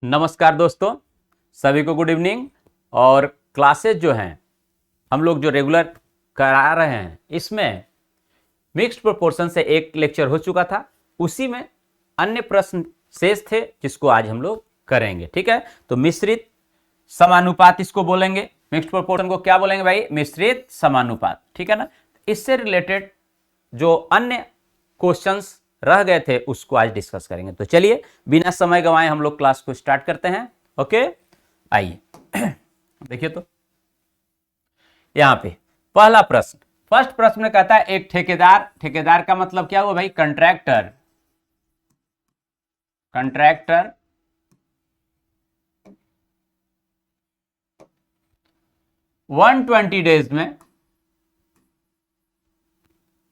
नमस्कार दोस्तों, सभी को गुड इवनिंग। और क्लासेज जो हैं हम लोग जो रेगुलर करा रहे हैं, इसमें मिक्स्ड प्रोपोर्शन से एक लेक्चर हो चुका था, उसी में अन्य प्रश्न शेष थे जिसको आज हम लोग करेंगे। ठीक है, तो मिश्रित समानुपात इसको बोलेंगे। मिक्स्ड प्रोपोर्शन को क्या बोलेंगे भाई? मिश्रित समानुपात। ठीक है ना। इससे रिलेटेड जो अन्य क्वेश्चंस रह गए थे उसको आज डिस्कस करेंगे। तो चलिए बिना समय गंवाए हम लोग क्लास को स्टार्ट करते हैं। ओके, आइए देखिए। तो यहां पे पहला प्रश्न, फर्स्ट प्रश्न में कहता है एक ठेकेदार, ठेकेदार का मतलब क्या हुआ भाई? कंट्रैक्टर। कंट्रैक्टर 120 डेज में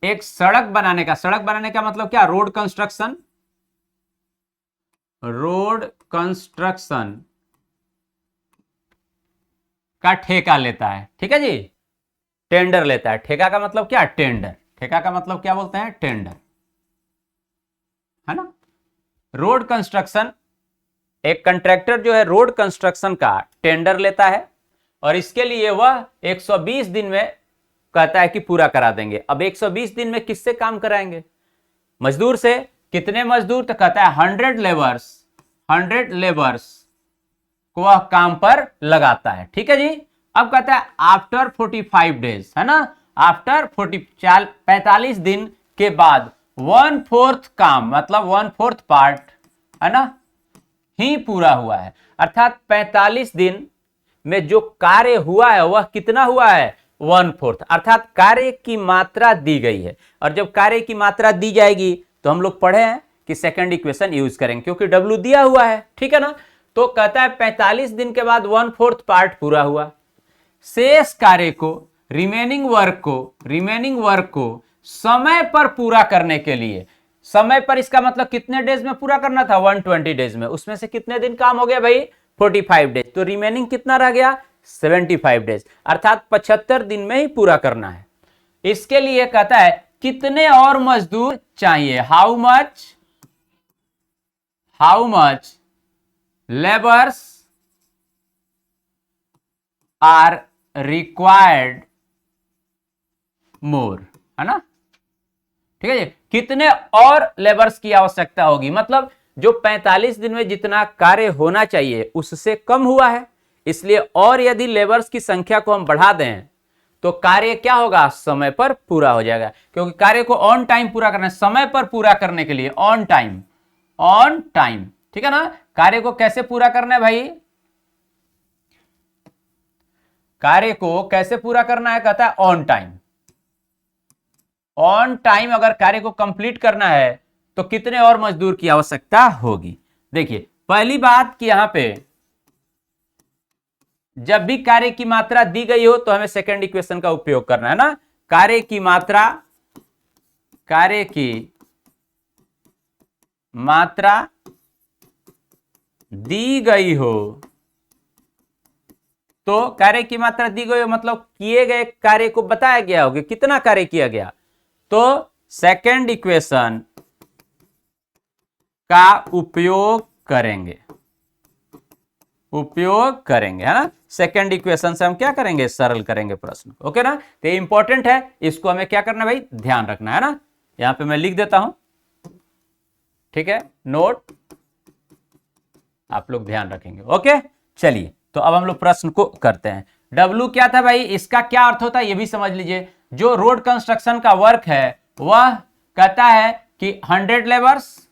एक सड़क बनाने का, सड़क बनाने का मतलब क्या? रोड कंस्ट्रक्शन, रोड कंस्ट्रक्शन का ठेका लेता है। ठीक है जी, टेंडर लेता है। ठेका का मतलब क्या? टेंडर। ठेका का मतलब क्या बोलते हैं? टेंडर, है ना। रोड कंस्ट्रक्शन, एक कंट्रैक्टर जो है रोड कंस्ट्रक्शन का टेंडर लेता है और इसके लिए वह 120 दिन में कहता है कि पूरा करा देंगे। अब 120 दिन में किससे काम कराएंगे? मजदूर से। कितने मजदूर? तो कहता है 100 लेबर्स, 100 लेबर्स को वह काम पर लगाता है। ठीक है जी। अब कहता है आफ्टर 45 डेज, है ना, आफ्टर 45 दिन के बाद 1/4 काम, मतलब 1/4 पार्ट, है ना, ही पूरा हुआ है। अर्थात 45 दिन में जो कार्य हुआ है वह कितना हुआ है? 1/4। अर्थात कार्य की मात्रा दी गई है, और जब कार्य की मात्रा दी जाएगी तो हम लोग पढ़े हैं कि सेकंड इक्वेशन यूज करेंगे, क्योंकि W दिया हुआ है। ठीक है ना। तो कहता है 45 दिन के बाद 1/4 पार्ट पूरा हुआ। शेष कार्य को, रिमेनिंग वर्क को समय पर पूरा करने के लिए, समय पर इसका मतलब कितने डेज में पूरा करना था? 120 डेज में। उसमें से कितने दिन काम हो गया भाई? 45 डेज। तो रिमेनिंग कितना रह गया? 75 डेज। अर्थात 75 दिन में ही पूरा करना है। इसके लिए कहता है कितने और मजदूर चाहिए? How much labours are required more, है ना। ठीक है जी। कितने और लेबर्स की आवश्यकता होगी, मतलब जो 45 दिन में जितना कार्य होना चाहिए उससे कम हुआ है, इसलिए और यदि लेबर्स की संख्या को हम बढ़ा दें तो कार्य क्या होगा? समय पर पूरा हो जाएगा। क्योंकि कार्य को ऑन टाइम पूरा करना है, समय पर पूरा करने के लिए ऑन टाइम, ऑन टाइम। ठीक है ना। कार्य को कैसे पूरा करना है भाई? कार्य को कैसे पूरा करना है? कहता है ऑन टाइम। ऑन टाइम अगर कार्य को कंप्लीट करना है तो कितने और मजदूर की आवश्यकता होगी? देखिए पहली बात कि यहां पे जब भी कार्य की मात्रा दी गई हो तो हमें सेकंड इक्वेशन का उपयोग करना है ना। कार्य की मात्रा दी गई हो, तो कार्य की मात्रा दी गई हो मतलब किए गए कार्य को बताया गया होगा कितना कार्य किया गया, तो सेकंड इक्वेशन का उपयोग करेंगे, है ना। सेकंड इक्वेशन से हम क्या करेंगे? सरल करेंगे प्रश्न। ओके ना। तो ये इंपॉर्टेंट है, इसको हमें क्या करना है भाई? ध्यान रखना है ना। यहां पे मैं लिख देता हूं, ठीक है, नोट, आप लोग ध्यान रखेंगे। ओके, चलिए तो अब हम लोग प्रश्न को करते हैं। W क्या था भाई? इसका क्या अर्थ होता है ये भी समझ लीजिए। जो रोड कंस्ट्रक्शन का वर्क है वह कहता है कि 100 लेबर्स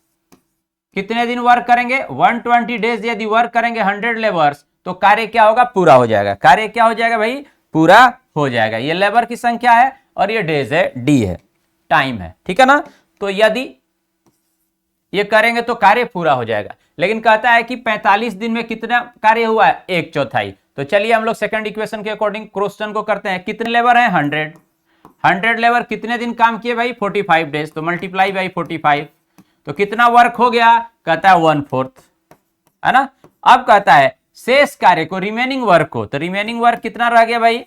कितने दिन वर्क करेंगे? 120 डेज यदि वर्क करेंगे 100 लेबर्स तो कार्य क्या होगा? पूरा हो जाएगा। कार्य क्या हो जाएगा भाई? पूरा हो जाएगा। ये लेबर की संख्या है और ये डेज है, डी है, टाइम है। ठीक है ना। तो यदि ये करेंगे तो कार्य पूरा हो जाएगा। लेकिन कहता है कि 45 दिन में कितना कार्य हुआ है? 1/4। तो चलिए हम लोग सेकंड इक्वेशन के अकॉर्डिंग क्वेश्चन को करते हैं। कितने लेबर हैं? 100 लेबर कितने दिन काम किए भाई? 45 डेज। तो मल्टीप्लाई बाई 45, तो कितना वर्क हो गया? कहता है 1/4, है ना। अब कहता है शेष कार्य को, रिमेनिंग वर्क को, तो रिमेनिंग वर्क कितना रह गया भाई?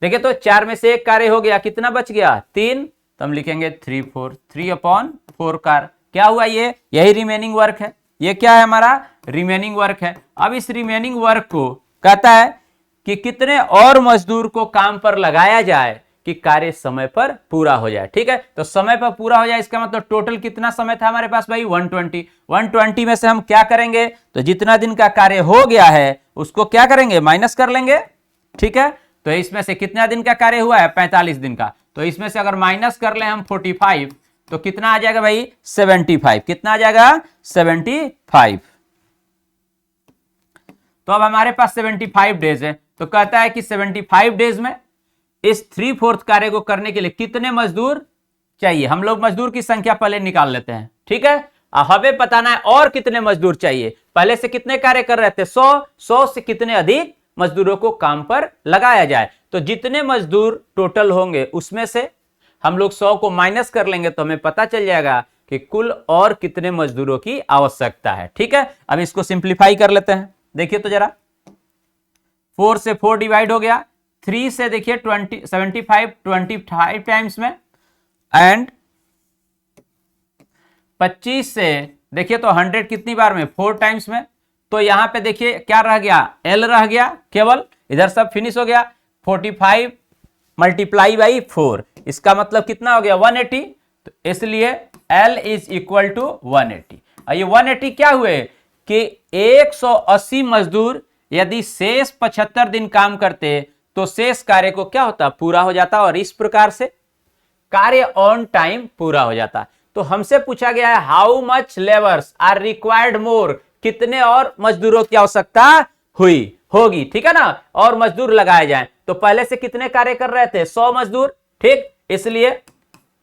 देखिए तो 4 में से 1 कार्य हो गया, कितना बच गया? 3। तो हम लिखेंगे 3/4, 3/4 कार। क्या हुआ? ये यही रिमेनिंग वर्क है। ये क्या है हमारा रिमेनिंग वर्क है। अब इस रिमेनिंग वर्क को कहता है कि कितने और मजदूर को काम पर लगाया जाए कि कार्य समय पर पूरा हो जाए। ठीक है, तो समय पर पूरा हो जाए इसका मतलब टोटल कितना समय था हमारे पास भाई 120। 120 में से हम क्या करेंगे, तो जितना दिन का कार्य हो गया है उसको क्या करेंगे, माइनस कर लेंगे। ठीक है, तो इसमें से कितना दिन का कार्य हुआ है, 45 दिन का, तो इसमें से अगर माइनस कर ले हम 45 तो कितना आ जाएगा भाई 75। कितना आ जाएगा 75। तो अब हमारे पास 75 डेज है, तो कहता है कि 75 डेज में इस 3/4 कार्य को करने के लिए कितने मजदूर चाहिए। हम लोग मजदूर की संख्या पहले निकाल लेते हैं। ठीक है, हमें बताना है और कितने मजदूर चाहिए। पहले से कितने कार्य कर रहे थे 100 से कितने अधिक मजदूरों को काम पर लगाया जाए। तो जितने मजदूर टोटल होंगे उसमें से हम लोग 100 को माइनस कर लेंगे तो हमें पता चल जाएगा कि कुल और कितने मजदूरों की आवश्यकता है। ठीक है, अब इसको सिंप्लीफाई कर लेते हैं। देखिए तो जरा, 4 से 4 डिवाइड हो गया, 3 से देखिए 75 25 टाइम्स में, एंड 25 से देखिए तो 100 कितनी बार में 4 टाइम्स में। तो यहां पे देखिए क्या रह गया, L रह गया केवल, इधर सब फिनिश हो गया। 45 मल्टीप्लाई बाई 4 इसका मतलब कितना हो गया 180। तो इसलिए L इज इक्वल टू 180। और ये 180 क्या हुए कि 180 मजदूर यदि शेष 75 दिन काम करते तो शेष कार्य को क्या होता, पूरा हो जाता, और इस प्रकार से कार्य ऑन टाइम पूरा हो जाता। तो हमसे पूछा गया है how much labours are required more, कितने और मजदूरों की आवश्यकता होगी। ठीक है ना, और मजदूर लगाए जाएं। तो पहले से कितने कार्य कर रहे थे 100 मजदूर। ठीक, इसलिए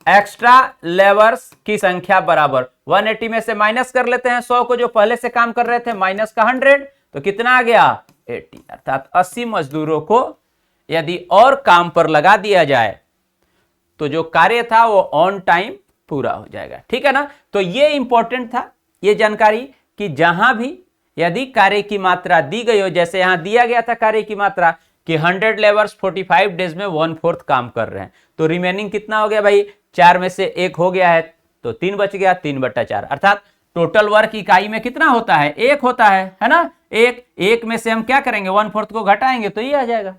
एक्स्ट्रा लेबर्स की संख्या बराबर 180 में से माइनस कर लेते हैं 100 को जो पहले से काम कर रहे थे, माइनस का 100 तो कितना आ गया 80, अर्थात 80 मजदूरों को यदि और काम पर लगा दिया जाए तो जो कार्य था वो ऑन टाइम पूरा हो जाएगा। ठीक है ना, तो ये इंपॉर्टेंट था ये जानकारी कि जहां भी यदि कार्य की मात्रा दी गई हो, जैसे यहां दिया गया था कार्य की मात्रा कि 100 लेबर्स 45 डेज में 1/4 काम कर रहे हैं, तो रिमेनिंग कितना हो गया भाई, 4 में से 1 हो गया है तो 3 बच गया, 3/4, अर्थात टोटल वर्क इकाई में कितना होता है 1 होता है ना। एक में से हम क्या करेंगे 1/4 को घटाएंगे तो ये आ जाएगा।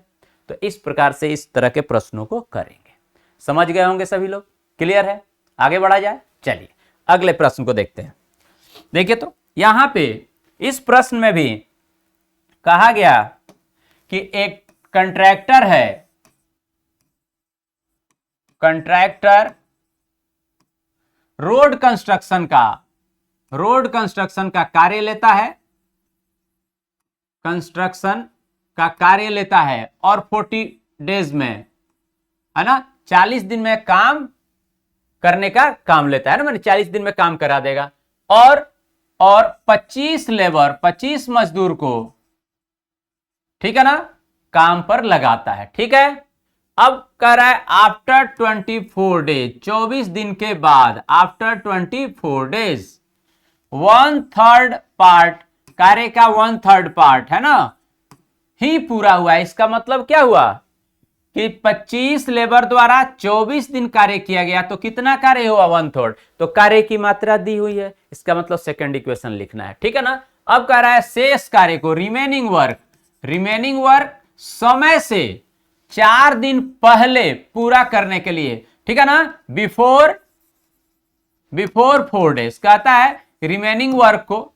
तो इस प्रकार से इस तरह के प्रश्नों को करेंगे। समझ गए होंगे सभी लोग, क्लियर है, आगे बढ़ा जाए। चलिए अगले प्रश्न को देखते हैं। देखिए तो यहां पे इस प्रश्न में भी कहा गया कि एक कंट्रैक्टर है, कंट्रैक्टर रोड कंस्ट्रक्शन का कार्य लेता है, कंस्ट्रक्शन का कार्य लेता है और 40 डेज में, है ना, 40 दिन में काम करने का काम लेता है ना, मैंने 40 दिन में काम करा देगा, और 25 लेबर 25 मजदूर को, ठीक है ना, काम पर लगाता है। ठीक है, अब कह रहा है आफ्टर 24 डेज, 24 दिन के बाद, आफ्टर 24 डेज 1/3 पार्ट, कार्य का 1/3 पार्ट है ना ही पूरा हुआ है। इसका मतलब क्या हुआ कि 25 लेबर द्वारा 24 दिन कार्य किया गया तो कितना कार्य हुआ 1/3, तो कार्य की मात्रा दी हुई है, इसका मतलब सेकंड इक्वेशन लिखना है। ठीक है ना, अब कह रहा है शेष कार्य को, रिमेनिंग वर्क समय से 4 दिन पहले पूरा करने के लिए, ठीक है ना, बिफोर 4 डेज, कहता है रिमेनिंग वर्क को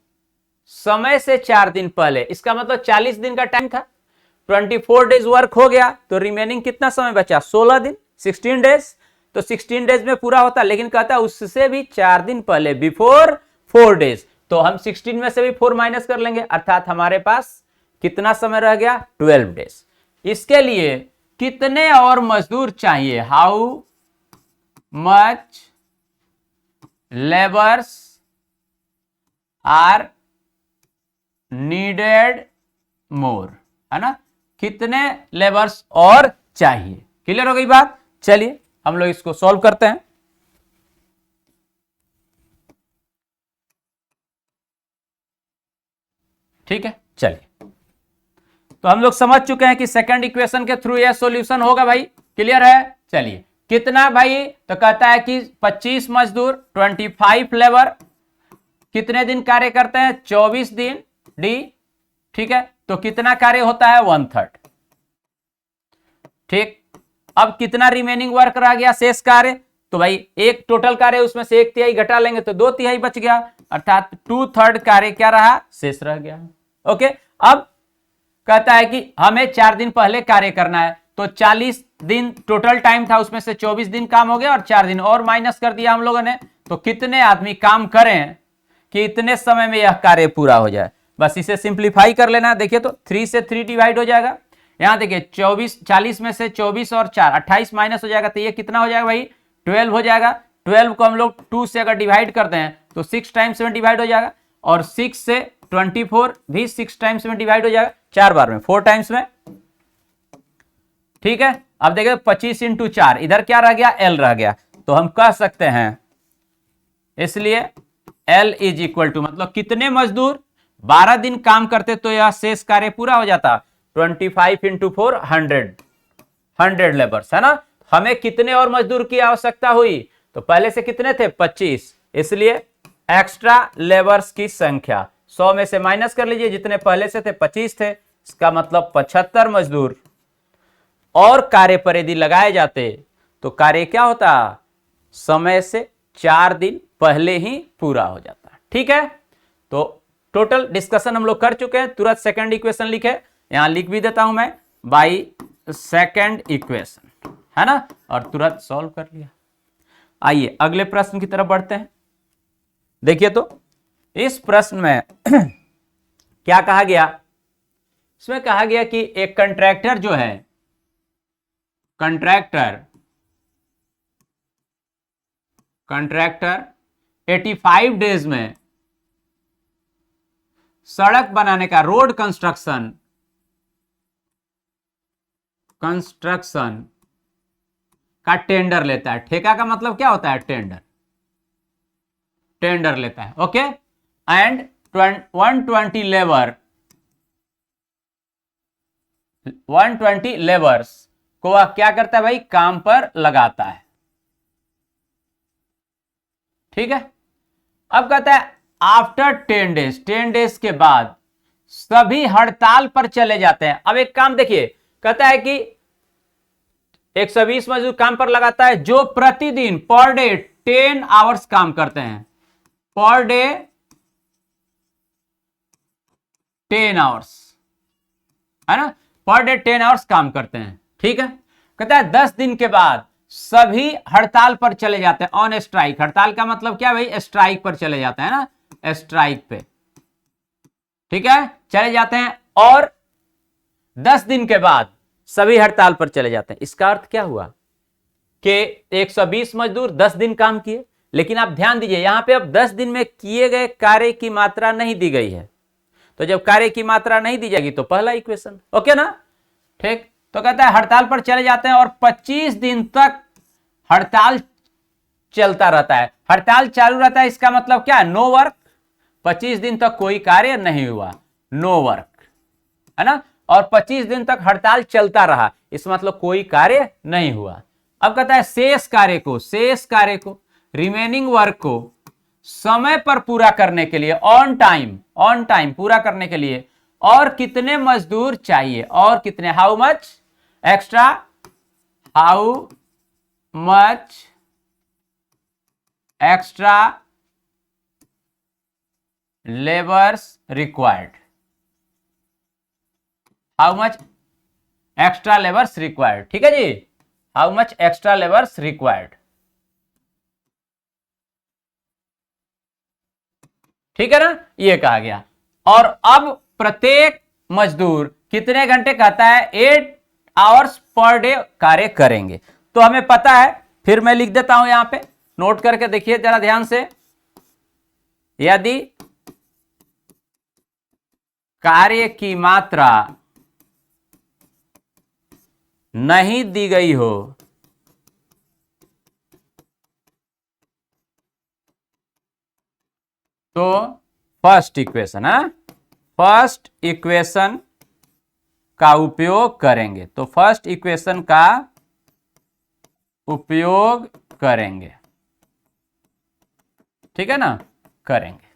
समय से 4 दिन पहले, इसका मतलब 40 दिन का टाइम था, 24 डेज वर्क हो गया तो रिमेनिंग कितना समय बचा 16 दिन, 16 डेज, तो 16 डेज में पूरा होता, लेकिन कहता है उससे भी 4 दिन पहले, बिफोर 4 डेज, तो हम 16 में से भी 4 माइनस कर लेंगे, अर्थात हमारे पास कितना समय रह गया 12 डेज। इसके लिए कितने और मजदूर चाहिए, how much labours are needed more, है ना, कितने लेबर्स और चाहिए। क्लियर हो गई बात। चलिए हम लोग इसको सॉल्व करते हैं। ठीक है, चलिए तो हम लोग समझ चुके हैं कि सेकंड इक्वेशन के थ्रू यह सॉल्यूशन होगा भाई, क्लियर है। चलिए कितना भाई, तो कहता है कि 25 मजदूर 25 लेबर कितने दिन कार्य करते हैं? 24 दिन डी। ठीक है, तो कितना कार्य होता है? 1/3। ठीक, अब कितना रिमेनिंग वर्क रह गया शेष कार्य? तो भाई एक टोटल कार्य उसमें से 1/3 घटा लेंगे तो 2/3 बच गया, अर्थात 2/3 कार्य क्या रहा? शेष रह गया। ओके, अब कहता है कि हमें 4 दिन पहले कार्य करना है, तो 40 दिन टोटल टाइम था, उसमें से 24 दिन काम हो गया और 4 दिन और माइनस कर दिया हम लोगों ने। तो कितने आदमी काम करें कि इतने समय में यह कार्य पूरा हो जाए? बस इसे सिंप्लीफाई कर लेना। देखिए तो 3 से 3 डिवाइड हो जाएगा। यहां देखिए 40 में से 24 और 4 28 माइनस हो जाएगा, तो ये कितना हो जाएगा भाई? 12 हो जाएगा। 12 को हम लोग 2 से अगर डिवाइड करते हैं तो 6 टाइम्स में डिवाइड हो जाएगा, और 6 से 24 भी 6 टाइम्स में डिवाइड हो जाएगा, 4 बार में, 4 टाइम्स में। ठीक है, अब देखिए 25 इंटू 4, इधर क्या रह गया? एल रह गया। तो हम कह सकते हैं, इसलिए L इज इक्वल टू, मतलब कितने मजदूर 12 दिन काम करते तो यह शेष कार्य पूरा हो जाता? 25 इंटू 4 100 लेबर्स, है ना। हमें कितने और मजदूर की आवश्यकता हुई? तो पहले से कितने थे? 25, इसलिए एक्स्ट्रा लेबर्स की संख्या 100 में से माइनस कर लीजिए, जितने पहले से थे 25 थे, इसका मतलब 75 मजदूर और कार्य पर यदि लगाए जाते तो कार्य क्या होता? समय से 4 दिन पहले ही पूरा हो जाता। ठीक है, तो टोटल डिस्कशन हम लोग कर चुके हैं। तुरंत सेकंड इक्वेशन लिखे, यहां लिख भी देता हूं मैं, बाई सेकंड इक्वेशन, है ना, और तुरंत सॉल्व कर लिया। आइए अगले प्रश्न की तरफ बढ़ते हैं। देखिए तो इस प्रश्न में क्या कहा गया? इसमें कहा गया कि एक कंट्रैक्टर जो है, कंट्रैक्टर 85 डेज में सड़क बनाने का, रोड कंस्ट्रक्शन का टेंडर लेता है। ठेका का मतलब क्या होता है? टेंडर लेता है। ओके, एंड 120 लेबर्स को वह क्या करता है भाई? काम पर लगाता है। ठीक है, अब कहता है आफ्टर 10 डेज के बाद सभी हड़ताल पर चले जाते हैं। अब एक काम देखिए, कहता है कि 120 मजदूर काम पर लगाता है जो प्रतिदिन पर डे 10 आवर्स काम करते हैं, पर डे 10 आवर्स, है ना, पर डे 10 आवर्स काम करते हैं। ठीक है, कहता है 10 दिन के बाद सभी हड़ताल पर चले जाते हैं, ऑन स्ट्राइक। हड़ताल का मतलब क्या भाई? स्ट्राइक पर चले जाते हैं ना, स्ट्राइक पे। ठीक है, चले जाते हैं, और 10 दिन के बाद सभी हड़ताल पर चले जाते हैं। इसका अर्थ क्या हुआ कि 120 मजदूर 10 दिन काम किए, लेकिन आप ध्यान दीजिए यहां पे अब 10 दिन में किए गए कार्य की मात्रा नहीं दी गई है। तो जब कार्य की मात्रा नहीं दी जाएगी तो पहला इक्वेशन। ओके ना। ठीक, तो कहता है हड़ताल पर चले जाते हैं और 25 दिन तक हड़ताल चलता रहता है। हड़ताल चालू रहता है, इसका मतलब क्या है? No work. 25 दिन तक कोई कार्य नहीं हुआ, नो वर्क, है ना। और 25 दिन तक हड़ताल चलता रहा, इस मतलब कोई कार्य नहीं हुआ। अब कहता है शेष कार्य को रिमेनिंग वर्क को समय पर पूरा करने के लिए, ऑन टाइम पूरा करने के लिए और कितने मजदूर चाहिए? और कितने? How much extra labours required, how much extra labours required. ठीक है जी, how much extra labours required. ठीक है ना, ये कहा गया। और अब प्रत्येक मजदूर कितने घंटे? कहता है 8 आवर्स पर डे कार्य करेंगे। तो हमें पता है, फिर मैं लिख देता हूं यहां पे, नोट करके देखिए जरा ध्यान से। यदि कार्य की मात्रा नहीं दी गई हो तो फर्स्ट इक्वेशन का उपयोग करेंगे। तो फर्स्ट इक्वेशन का उपयोग करेंगे, ठीक है ना, करेंगे।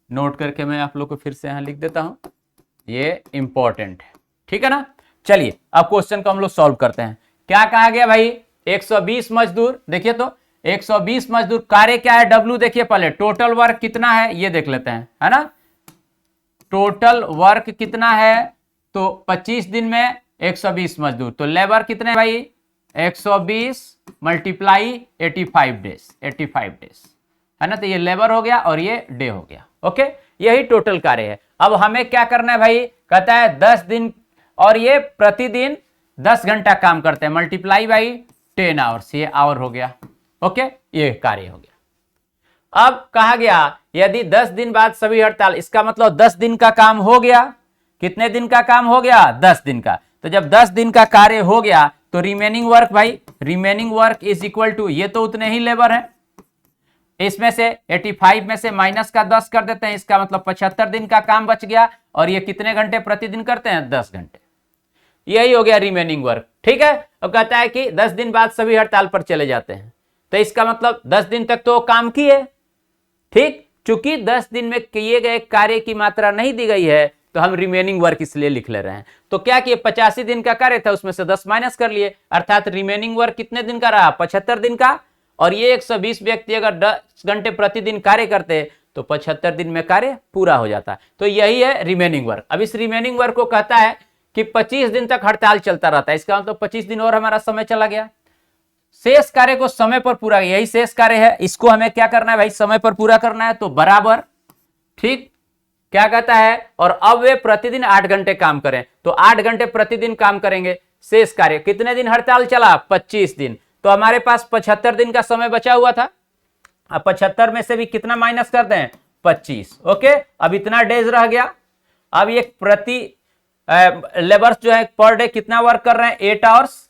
नोट करके मैं आप लोग को फिर से यहां लिख देता हूं, ये इंपॉर्टेंट है, ठीक है ना। चलिए अब क्वेश्चन को हम लोग सॉल्व करते हैं। क्या कहा गया भाई, 120 मजदूर, देखिए तो 120 मजदूर, कार्य क्या है डब्ल्यू, देखिए पहले टोटल वर्क कितना है ये देख लेते हैं, है ना। टोटल वर्क कितना है, तो 25 दिन में 120 मजदूर, तो लेबर कितने भाई, 120 मल्टीप्लाई 85 डेज, 85 डेज, है ना। तो ये लेबर हो गया और ये डे हो गया, ओके। यही टोटल कार्य है। अब हमें क्या करना है भाई, कहता है 10 दिन और ये प्रतिदिन 10 घंटा काम करते हैं, मल्टीप्लाई बाई 10 आवर्स, ये आवर हो गया, ओके, ये कार्य हो गया। अब कहा गया यदि 10 दिन बाद सभी हड़ताल, इसका मतलब 10 दिन का काम हो गया, कितने दिन का काम हो गया, 10 दिन का। तो जब 10 दिन का कार्य हो गया तो रिमेनिंग वर्क भाई, remaining work is equal to, ये तो उतने ही लेबर है, इसमें से 85 में से माइनस का 10 कर देते हैं, इसका मतलब 75 दिन का काम बच गया। और ये कितने घंटे प्रतिदिन करते हैं, 10 घंटे, यही हो गया रिमेनिंग वर्क, ठीक है। अब कहता है कि 10 दिन बाद सभी हड़ताल पर चले जाते हैं, तो इसका मतलब 10 दिन तक तो काम किए, ठीक। चूंकि 10 दिन में किए गए कार्य की मात्रा नहीं दी गई है तो हम रिमेनिंग वर्क इसलिए लिख ले रहे हैं। तो क्या किए, 85 दिन का कार्य था उसमें से 10 माइनस कर लिए, अर्थात रिमेनिंग वर्क कितने दिन का रहा, 75 दिन का। और ये 120 व्यक्ति अगर 10 घंटे प्रतिदिन कार्य करते तो 75 दिन में कार्य पूरा हो जाता। तो यही है रिमेनिंग वर्क। अब इस रिमेनिंग वर्क को कहता है कि 25 दिन तक हड़ताल चलता रहता है, इसका मतलब 25 दिन और हमारा समय चला गया। शेष कार्य को समय पर पूरा, यही शेष कार्य है, इसको हमें क्या करना है भाई, समय पर पूरा करना है, तो बराबर, ठीक। क्या कहता है, और अब वे प्रतिदिन 8 घंटे काम करें, तो 8 घंटे प्रतिदिन काम करेंगे। शेष कार्य कितने दिन हड़ताल चला, 25 दिन, तो हमारे पास 75 दिन का समय बचा हुआ था। अब 75 में से भी कितना माइनस करते हैं, 25, ओके। अब इतना डेज रह गया। अब ये प्रति लेबर्स जो है पर डे कितना वर्क कर रहे हैं, 8 आवर्स,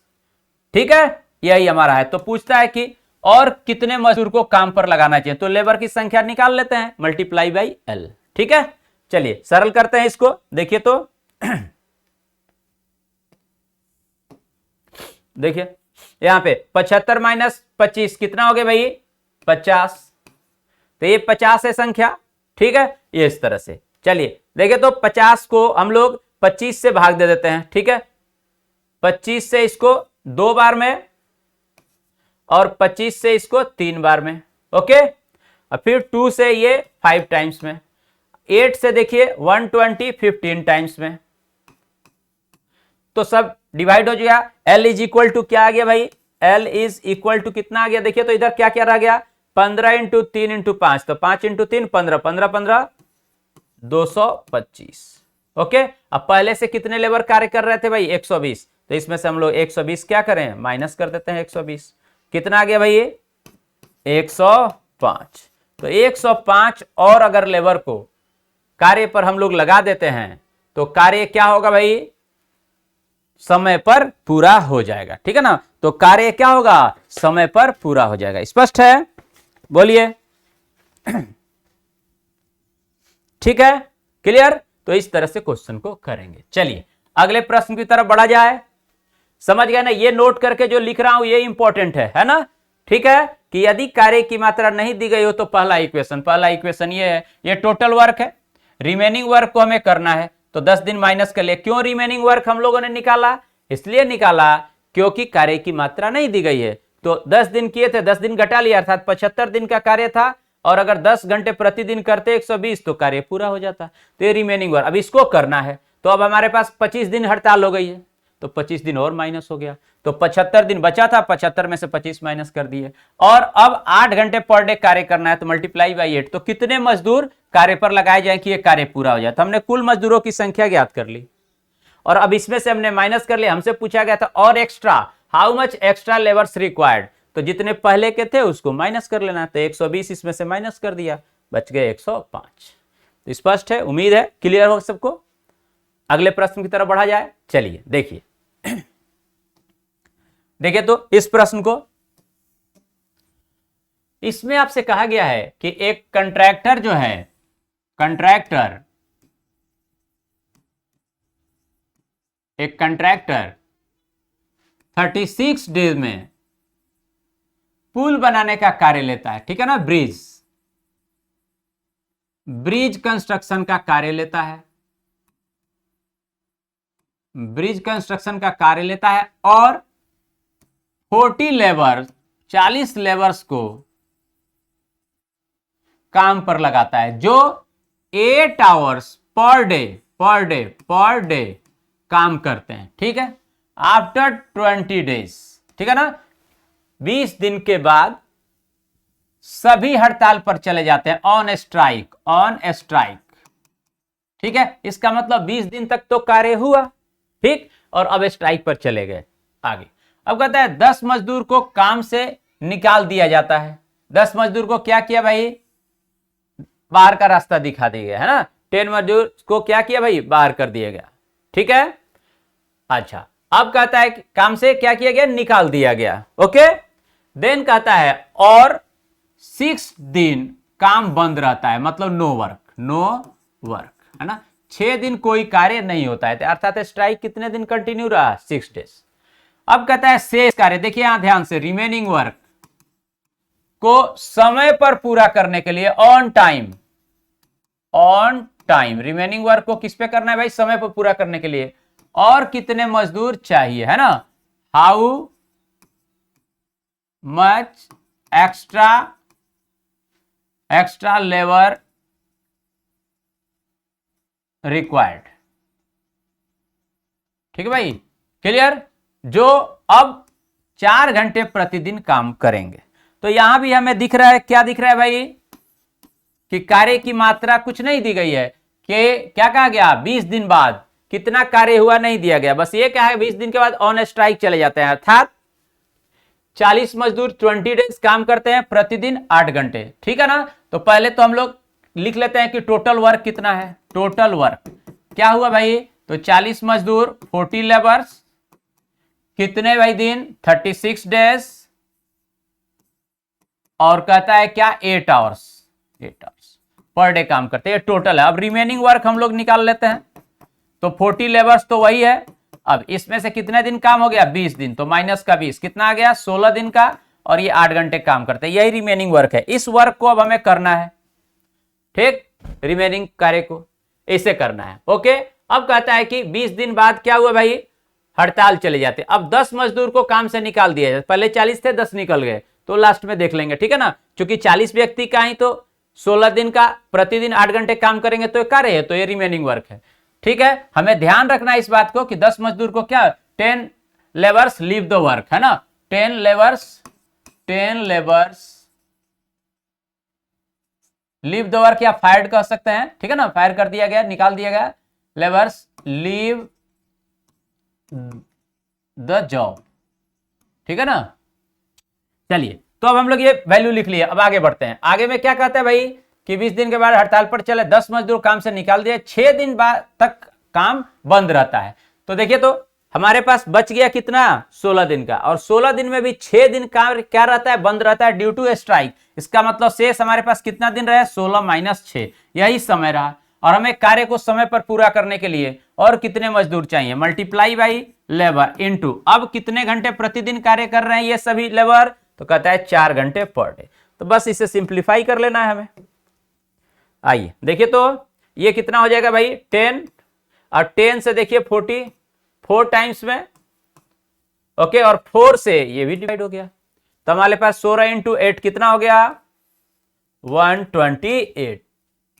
ठीक है, यही हमारा है। तो पूछता है कि और कितने मजदूर को काम पर लगाना चाहिए, तो लेबर की संख्या निकाल लेते हैं, मल्टीप्लाई बाई एल, ठीक है। चलिए सरल करते हैं इसको, देखिए तो देखिए यहां पे 75 माइनस 25 कितना हो गया भाई, 50, तो ये 50 है संख्या, ठीक है, ये इस तरह से। चलिए देखिए तो 50 को हम लोग 25 से भाग दे देते हैं, ठीक है। 25 से इसको 2 बार में और 25 से इसको 3 बार में, ओके। और फिर 2 से ये 5 टाइम्स में, 8 से देखिए 120 15 टाइम्स में, तो सब डिवाइड हो जाएगा। L इज इक्वल टू क्या आ गया भाई, L इज इक्वल टू कितना आ गया, देखिए तो इधर क्या क्या रह गया, 15 इंटू 3 इंटू 5, तो 5 इंटू 3 15, 15 15 225, ओके। अब पहले से कितने लेबर कार्य कर रहे थे भाई, 120, तो इसमें से हम लोग 120 क्या करें, माइनस कर देते हैं। 120 कितना आ गया भाई, ये 105, तो 105 और अगर लेबर को कार्य पर हम लोग लगा देते हैं तो कार्य क्या होगा भाई, समय पर पूरा हो जाएगा, ठीक है ना। तो कार्य क्या होगा, समय पर पूरा हो जाएगा। स्पष्ट है, बोलिए, ठीक है, क्लियर। तो इस तरह से क्वेश्चन को करेंगे। चलिए अगले प्रश्न की तरफ बढ़ा जाए। समझ गए ना, ये नोट करके जो लिख रहा हूं ये इंपॉर्टेंट है ना, ठीक है। कि यदि कार्य की मात्रा नहीं दी गई हो तो पहला इक्वेशन ये है, ये टोटल वर्क है, रिमेनिंग वर्क को हमें करना है, तो 10 दिन माइनस कर ले। क्यों रिमेनिंग वर्क हम लोगों ने निकाला, इसलिए निकाला क्योंकि कार्य की मात्रा नहीं दी गई है। तो 10 दिन किए थे, 10 दिन घटा लिया, अर्थात 75 दिन का कार्य था, और अगर 10 घंटे प्रतिदिन करते 120 तो कार्य पूरा हो जाता। तो ये रिमेनिंग वर्क, अब इसको करना है। तो अब हमारे पास 25 दिन हड़ताल हो गई है, तो 25 दिन और माइनस हो गया, तो 75 दिन बचा था, 75 में से 25 माइनस कर दिए। और अब 8 घंटे पर डे कार्य करना है, तो मल्टीप्लाई बाई 8, तो कितने मजदूर कार्य पर लगाए जाए कि ये कार्य पूरा हो जाए। तो हमने कुल मजदूरों की संख्या ज्ञात कर ली, और अब इसमें से हमने माइनस कर लिया। हमसे पूछा गया था और extra, how much extra labours required, तो जितने पहले के थे उसको माइनस कर लेना, तो 120 इसमें से माइनस कर दिया, बच गए 105। तो स्पष्ट है, उम्मीद है क्लियर हो सबको। अगले प्रश्न की तरफ बढ़ा जाए। चलिए देखिए देखिए तो इस प्रश्न को, इसमें आपसे कहा गया है कि एक कंट्रैक्टर जो है, एक कंट्रैक्टर 36 डेज में पुल बनाने का कार्य लेता है, ठीक है ना, ब्रिज। ब्रिज कंस्ट्रक्शन का कार्य लेता है, ब्रिज कंस्ट्रक्शन का कार्य लेता है और 40 लेबर 40 लेबर्स को काम पर लगाता है जो 8 आवर्स पर डे काम करते हैं। ठीक है, आफ्टर 20 डेज, ठीक है ना, 20 दिन के बाद सभी हड़ताल पर चले जाते हैं, ऑन स्ट्राइक। ठीक है, इसका मतलब 20 दिन तक तो कार्य हुआ, ठीक, और अब स्ट्राइक पर चले गए आगे। अब कहता है 10 मजदूर को काम से निकाल दिया जाता है। 10 मजदूर को क्या किया भाई, बाहर का रास्ता दिखा दिया गया है ना। 10 मजदूर को क्या किया भाई, बाहर कर दिया गया। ठीक है, अच्छा, अब कहता है काम से क्या किया गया, निकाल दिया गया। ओके, देन कहता है और 6 दिन काम बंद रहता है, मतलब नो वर्क, है ना। 6 दिन कोई कार्य नहीं होता है, अर्थात स्ट्राइक कितने दिन कंटिन्यू रहा, 6 डेज। अब कहता है शेष कार्य, देखिए यहां ध्यान से, रिमेनिंग वर्क को समय पर पूरा करने के लिए ऑन टाइम रिमेनिंग वर्क को किस पे करना है भाई, समय पर पूरा करने के लिए, और कितने मजदूर चाहिए, है ना, how much extra labour required. ठीक है भाई, क्लियर, जो अब 4 घंटे प्रतिदिन काम करेंगे। तो यहां भी हमें दिख रहा है, क्या दिख रहा है भाई, कि कार्य की मात्रा कुछ नहीं दी गई है, कि क्या कहा गया, 20 दिन बाद कितना कार्य हुआ नहीं दिया गया, बस ये क्या है 20 दिन के बाद ऑन स्ट्राइक चले जाते हैं, अर्थात 40 मजदूर 20 डेज काम करते हैं, प्रतिदिन 8 घंटे। ठीक है ना, तो पहले तो हम लोग लिख लेते हैं कि टोटल वर्क कितना है। टोटल वर्क क्या हुआ भाई, तो 40 मजदूर 40 लेबर्स, कितने भाई दिन, 36 डेज, और कहता है क्या 8 आवर्स पर डे काम करते हैं, टोटल है। अब रिमेनिंग वर्क हम लोग निकाल लेते हैं, तो 40 लेबर्स तो वही है, अब इसमें से कितने दिन काम हो गया, 20 दिन, तो माइनस का 20 कितना आ गया, 16 दिन का, और ये 8 घंटे काम करते हैं, यही रिमेनिंग वर्क है। इस वर्क को अब हमें करना है, ठीक, रिमेनिंग कार्य को ऐसे करना है। ओके, अब कहता है कि 20 दिन बाद क्या हुआ भाई, हड़ताल चले जाते। अब 10 मजदूर को काम से निकाल दिया जाए, पहले 40 थे, 10 निकल गए, तो लास्ट में देख लेंगे, ठीक है ना, क्योंकि 40 व्यक्ति का ही तो 16 दिन का प्रतिदिन 8 घंटे काम करेंगे, तो ये कार्य है, तो ये रिमेनिंग वर्क है। ठीक है, हमें ध्यान रखना है इस बात को कि 10 मजदूर को क्या, 10 लेबर्स लीव द वर्क, है ना, 10 लेबर्स लीव द वर्क या फायर्ड कह सकते हैं, ठीक है ना, फायर कर दिया गया, निकाल दिया गया, लेबर्स लीव द जॉब। ठीक है ना, चलिए, तो अब हम लोग ये वैल्यू लिख लिए। अब आगे बढ़ते हैं, आगे में क्या कहता है भाई कि 20 दिन के बाद हड़ताल पर चले, 10 मजदूर काम से निकाल दिए, 6 दिन बाद तक काम बंद रहता है। तो देखिए, तो हमारे पास बच गया कितना, 16 दिन का, और 16 दिन में भी 6 दिन काम क्या रहता है, बंद रहता है ड्यू टू स्ट्राइक। इसका मतलब शेष हमारे पास कितना दिन रहा, 16 माइनस 6, यही समय रहा। और हमें कार्य को समय पर पूरा करने के लिए और कितने मजदूर चाहिए, मल्टीप्लाई बाई लेबर इनटू, अब कितने घंटे प्रतिदिन कार्य कर रहे हैं ये सभी लेबर, तो कहता है 4 घंटे पर डे। तो बस इसे सिंप्लीफाई कर लेना है हमें। आइए देखिए, तो ये कितना हो जाएगा भाई, 10, और 10 से देखिए 40, 4 टाइम्स में, ओके, और 4 से ये भी डिवाइड हो गया, तो हमारे पास 16 इंटू 8 कितना हो गया, 128,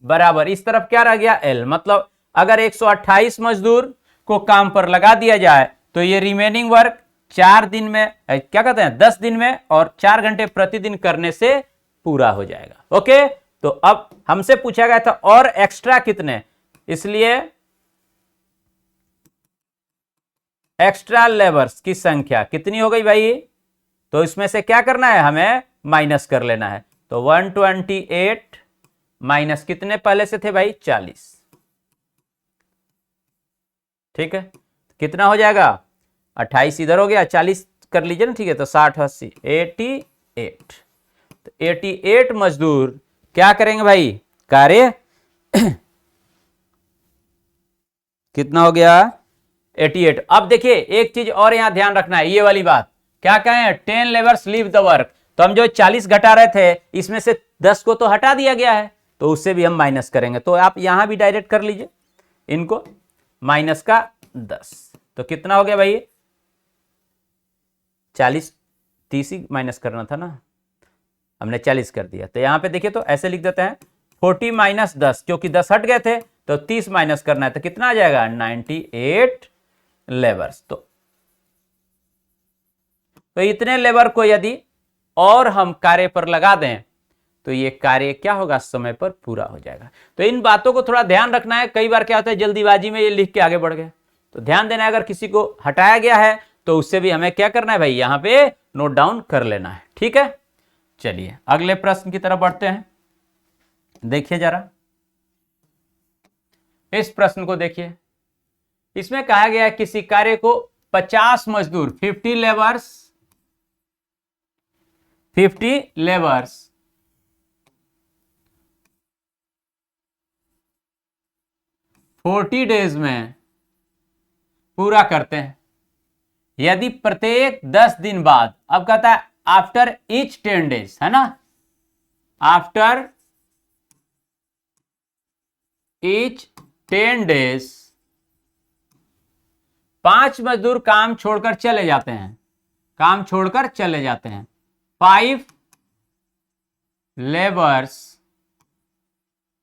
बराबर इस तरफ क्या रह गया, L। मतलब अगर 128 मजदूर को काम पर लगा दिया जाए, तो ये रिमेनिंग वर्क 4 दिन में, क्या कहते हैं, 10 दिन में और 4 घंटे प्रतिदिन करने से पूरा हो जाएगा। ओके, तो अब हमसे पूछा गया था और एक्स्ट्रा कितने, इसलिए एक्स्ट्रा लेबर्स की संख्या कितनी हो गई भाई, तो इसमें से क्या करना है, हमें माइनस कर लेना है। तो 128 माइनस कितने पहले से थे भाई, 40। ठीक है, कितना हो जाएगा, 28 इधर हो गया, 40 कर लीजिए ना, ठीक है, तो 60 80 88, तो 88 मजदूर क्या करेंगे भाई, कार्य कितना हो गया, 88। अब देखिए एक चीज और यहां ध्यान रखना है, ये वाली बात क्या कहें, 10 लेबर्स लीव द वर्क, तो हम जो 40 घटा रहे थे, इसमें से 10 को तो हटा दिया गया है, तो उससे भी हम माइनस करेंगे। तो आप यहां भी डायरेक्ट कर लीजिए इनको, माइनस का 10, तो कितना हो गया भाई 40, 30 ही माइनस करना था ना, हमने 40 कर दिया। तो यहां पे देखिए तो ऐसे लिख देते हैं 40 माइनस 10, क्योंकि 10 हट गए थे तो 30 माइनस करना है, तो कितना आ जाएगा 98 लेबर्स। तो इतने लेबर को यदि और हम कार्य पर लगा दें तो ये कार्य क्या होगा, समय पर पूरा हो जाएगा। तो इन बातों को थोड़ा ध्यान रखना है, कई बार क्या होता है जल्दीबाजी में ये लिख के आगे बढ़ गए, तो ध्यान देना है। अगर किसी को हटाया गया है तो उससे भी हमें क्या करना है भाई, यहां पे नोट डाउन कर लेना है, ठीक है। चलिए अगले प्रश्न की तरफ बढ़ते हैं। देखिए जरा इस प्रश्न को देखिए, इसमें कहा गया है किसी कार्य को 50 मजदूर 50 लेबर्स 40 डेज में पूरा करते हैं। यदि प्रत्येक 10 दिन बाद, अब कहता है आफ्टर ईच 10 डेज, है ना, आफ्टर ईच 10 डेज 5 मजदूर काम छोड़कर चले जाते हैं, काम छोड़कर चले जाते हैं। 5 लेबर्स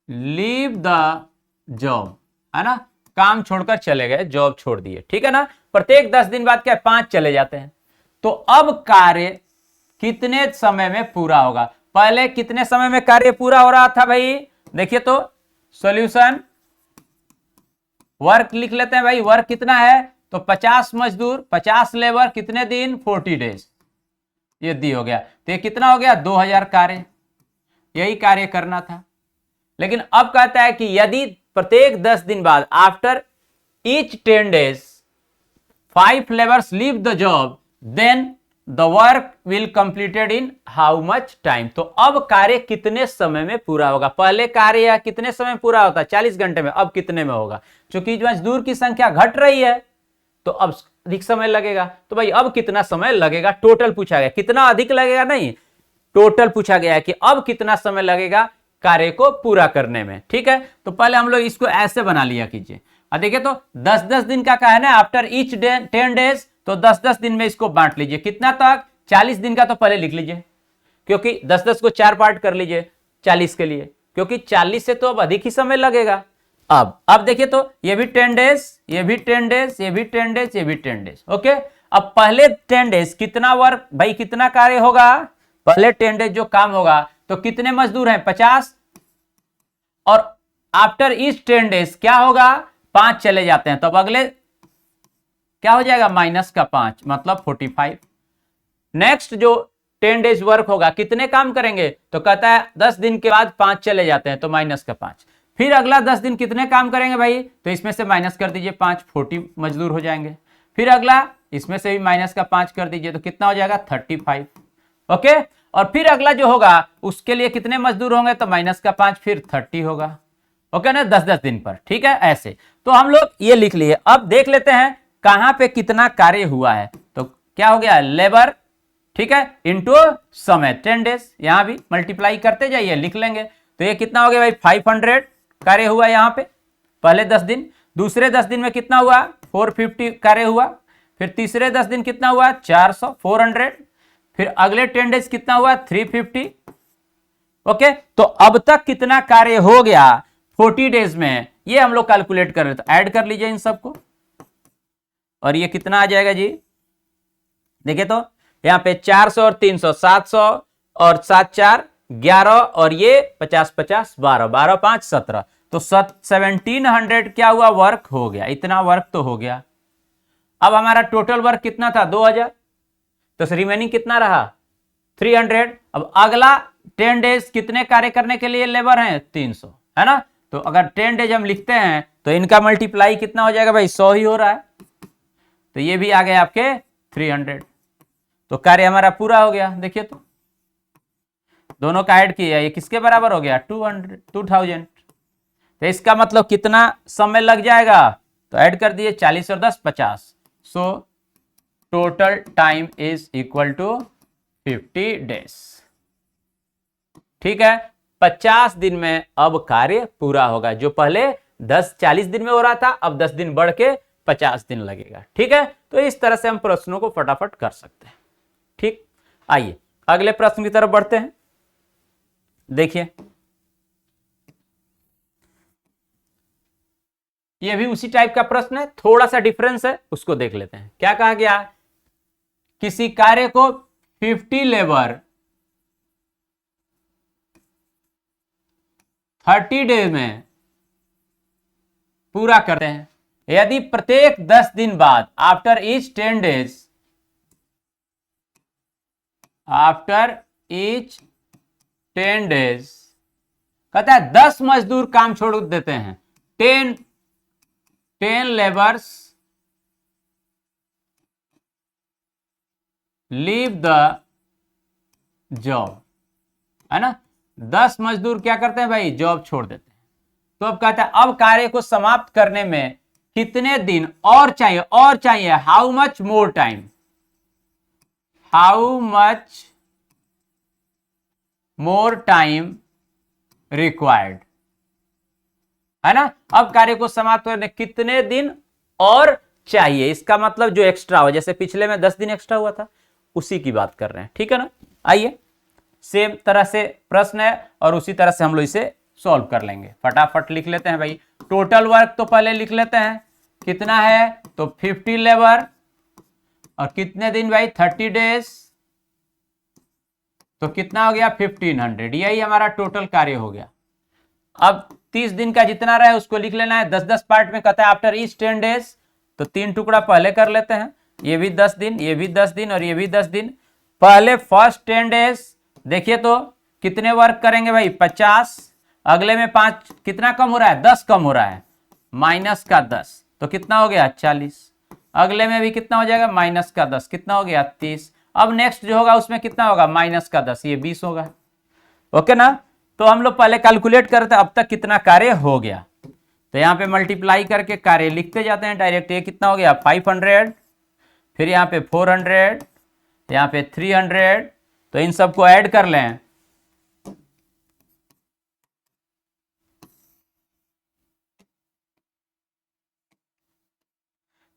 लीव द जॉब, है ना, काम छोड़कर चले गए, जॉब छोड़ दिए, ठीक है ना। प्रत्येक 10 दिन बाद क्या 5 चले जाते हैं। तो अब कार्य कितने समय में पूरा होगा, पहले कितने समय में कार्य पूरा हो रहा था भाई, देखिए तो सॉल्यूशन, वर्क लिख लेते हैं भाई, वर्क कितना है, तो 50 मजदूर 50 लेबर कितने दिन 40 डेज, ये दी हो गया। तो ये कितना हो गया 2000 कार्य, यही कार्य करना था। लेकिन अब कहता है कि यदि प्रत्येक 10 दिन बाद after each 10 days 5 labours leave the job then the work will completed in how much time. तो अब कार्य कितने समय में पूरा होगा, पहले कार्य कितने समय में पूरा होता है 40 घंटे में, अब कितने में होगा। क्योंकि मजदूर की संख्या घट रही है तो अब अधिक समय लगेगा। तो भाई अब कितना समय लगेगा, टोटल पूछा गया, कितना अधिक लगेगा नहीं, टोटल पूछा गया है कि अब कितना समय लगेगा कार्य को पूरा करने में, ठीक है। तो पहले हम लोग इसको ऐसे बना लिया कीजिए। अब देखिए तो 10-10 दिन का है ना, आफ्टर ईच 10 डेज, तो 10-10 दिन में इसको बांट लीजिए, कितना तक 40 दिन का तो पहले लिख लीजिए, क्योंकि 10-10 को 4 पार्ट कर लीजिए 40 के लिए, क्योंकि 40 से तो अब अधिक ही समय लगेगा। अब देखिए तो ये भी 10 डेज, ये भी 10 डेज, ये भी 10 डेज, ये भी 10 डेज, ओके। अब पहले 10 डेज कितना वर्क भाई, कितना कार्य होगा, पहले 10 डेज जो काम होगा तो कितने मजदूर हैं 50, और आफ्टर ईच 10 डेज क्या होगा 5 चले जाते हैं, तो अब अगले क्या हो जाएगा माइनस का 5, मतलब 45। नेक्स्ट जो 10 डेज वर्क होगा कितने काम करेंगे, तो कहता है 10 दिन के बाद 5 चले जाते हैं, तो माइनस का 5। फिर अगला 10 दिन कितने काम करेंगे भाई, तो इसमें से माइनस कर दीजिए 5, 40 मजदूर हो जाएंगे। फिर अगला इसमें से भी माइनस का 5 कर दीजिए, तो कितना हो जाएगा 35, ओके। और फिर अगला जो होगा उसके लिए कितने मजदूर होंगे, तो माइनस का 5, फिर 30 होगा, ओके ना, 10-10 दिन पर, ठीक है। ऐसे तो हम लोग ये लिख लिए। अब देख लेते हैं कहां पे कितना कार्य हुआ है, तो क्या हो गया लेबर, ठीक है, इंटू समय 10 डेज, यहां भी मल्टीप्लाई करते जाइए, लिख लेंगे। तो ये कितना हो गया भाई 500 कार्य हुआ यहां पे पहले 10 दिन, दूसरे 10 दिन में कितना हुआ 450 कार्य हुआ, फिर तीसरे 10 दिन कितना हुआ 400 400, फिर अगले 10 डेज कितना हुआ 350, ओके। तो अब तक कितना कार्य हो गया 40 डेज में, ये हम लोग कैलकुलेट कर रहे, तो ऐड कर लीजिए इन सबको, और ये कितना आ जाएगा जी, देखिए तो यहां पे 400 और 300 700 और 7 4 11 और ये 50 50 12 12 5 17, तो 1700 क्या हुआ वर्क हो गया, इतना वर्क तो हो गया। अब हमारा टोटल वर्क कितना था 2000, तो रिमेनिंग कितना रहा 300। अब अगला 10 डेज कितने कार्य करने के लिए लेबर हैं 300, है ना। तो अगर 10 डेज हम लिखते हैं तो इनका मल्टीप्लाई कितना हो जाएगा भाई 100 ही हो रहा है, तो ये भी आ गए आपके 300, तो कार्य हमारा पूरा हो गया। देखिए तो दोनों का ऐड किया, ये किसके बराबर हो गया 2000। तो इसका मतलब कितना समय लग जाएगा, तो ऐड कर दिए 40 और 10 50, so total time is equal to 50 days, ठीक है। 50 दिन में अब कार्य पूरा होगा। जो पहले 40 दिन में हो रहा था, अब 10 दिन बढ़ के 50 दिन लगेगा। ठीक है, तो इस तरह से हम प्रश्नों को फटाफट कर सकते हैं। ठीक, आइए अगले प्रश्न की तरफ बढ़ते हैं। देखिए, ये भी उसी टाइप का प्रश्न है, थोड़ा सा डिफरेंस है, उसको देख लेते हैं। क्या कहा गया? किसी कार्य को 50 लेबर 30 डेज में पूरा करते हैं। यदि प्रत्येक 10 दिन बाद आफ्टर ईच 10 डेज, कहता है 10 मजदूर काम छोड़ देते हैं, 10 लेबर्स लीव द जॉब, है ना। 10 मजदूर क्या करते हैं भाई? जॉब छोड़ देते हैं। तो अब कहता है अब कार्य को समाप्त करने में कितने दिन और चाहिए? और चाहिए, how much more time, how much more time required, है ना। अब कार्य को समाप्त करने कितने दिन और चाहिए, इसका मतलब जो एक्स्ट्रा हो, जैसे पिछले में 10 दिन एक्स्ट्रा हुआ था, उसी की बात कर रहे हैं। ठीक है ना। आइए, सेम तरह से प्रश्न है और उसी तरह से हम लोग इसे सॉल्व कर लेंगे। फटाफट लिख लेते हैं भाई। टोटल वर्क तो पहले लिख लेते हैं, कितना है? तो 50 लेबर, और कितने दिन भाई? 30 डेज, तो कितना हो गया? 1500। यही हमारा टोटल कार्य हो गया। अब 30 दिन का जितना रहा है उसको लिख लेना है 10-10 पार्ट में। कहता है आफ्टर ईच 10 डेज, तो 3 टुकड़ा पहले कर लेते हैं। ये भी 10 दिन, ये भी 10 दिन और ये भी 10 दिन। पहले फर्स्ट 10 डेज देखिए तो कितने वर्क करेंगे भाई? 50। अगले में 5, कितना कम हो रहा है? 10 कम हो रहा है, माइनस का 10, तो कितना हो गया? 40। अगले में भी कितना हो जाएगा? माइनस का 10, कितना हो गया? 30। अब नेक्स्ट जो होगा उसमें कितना होगा? माइनस का 10, ये 20 होगा। ओके ना। तो हम लोग पहले कैलकुलेट करते हैं अब तक कितना कार्य हो गया, तो यहां पे मल्टीप्लाई करके कार्य लिखते जाते हैं डायरेक्ट। ये कितना हो गया? 500, फिर यहाँ पे 400, यहाँ पे 300, तो इन सबको ऐड कर लें,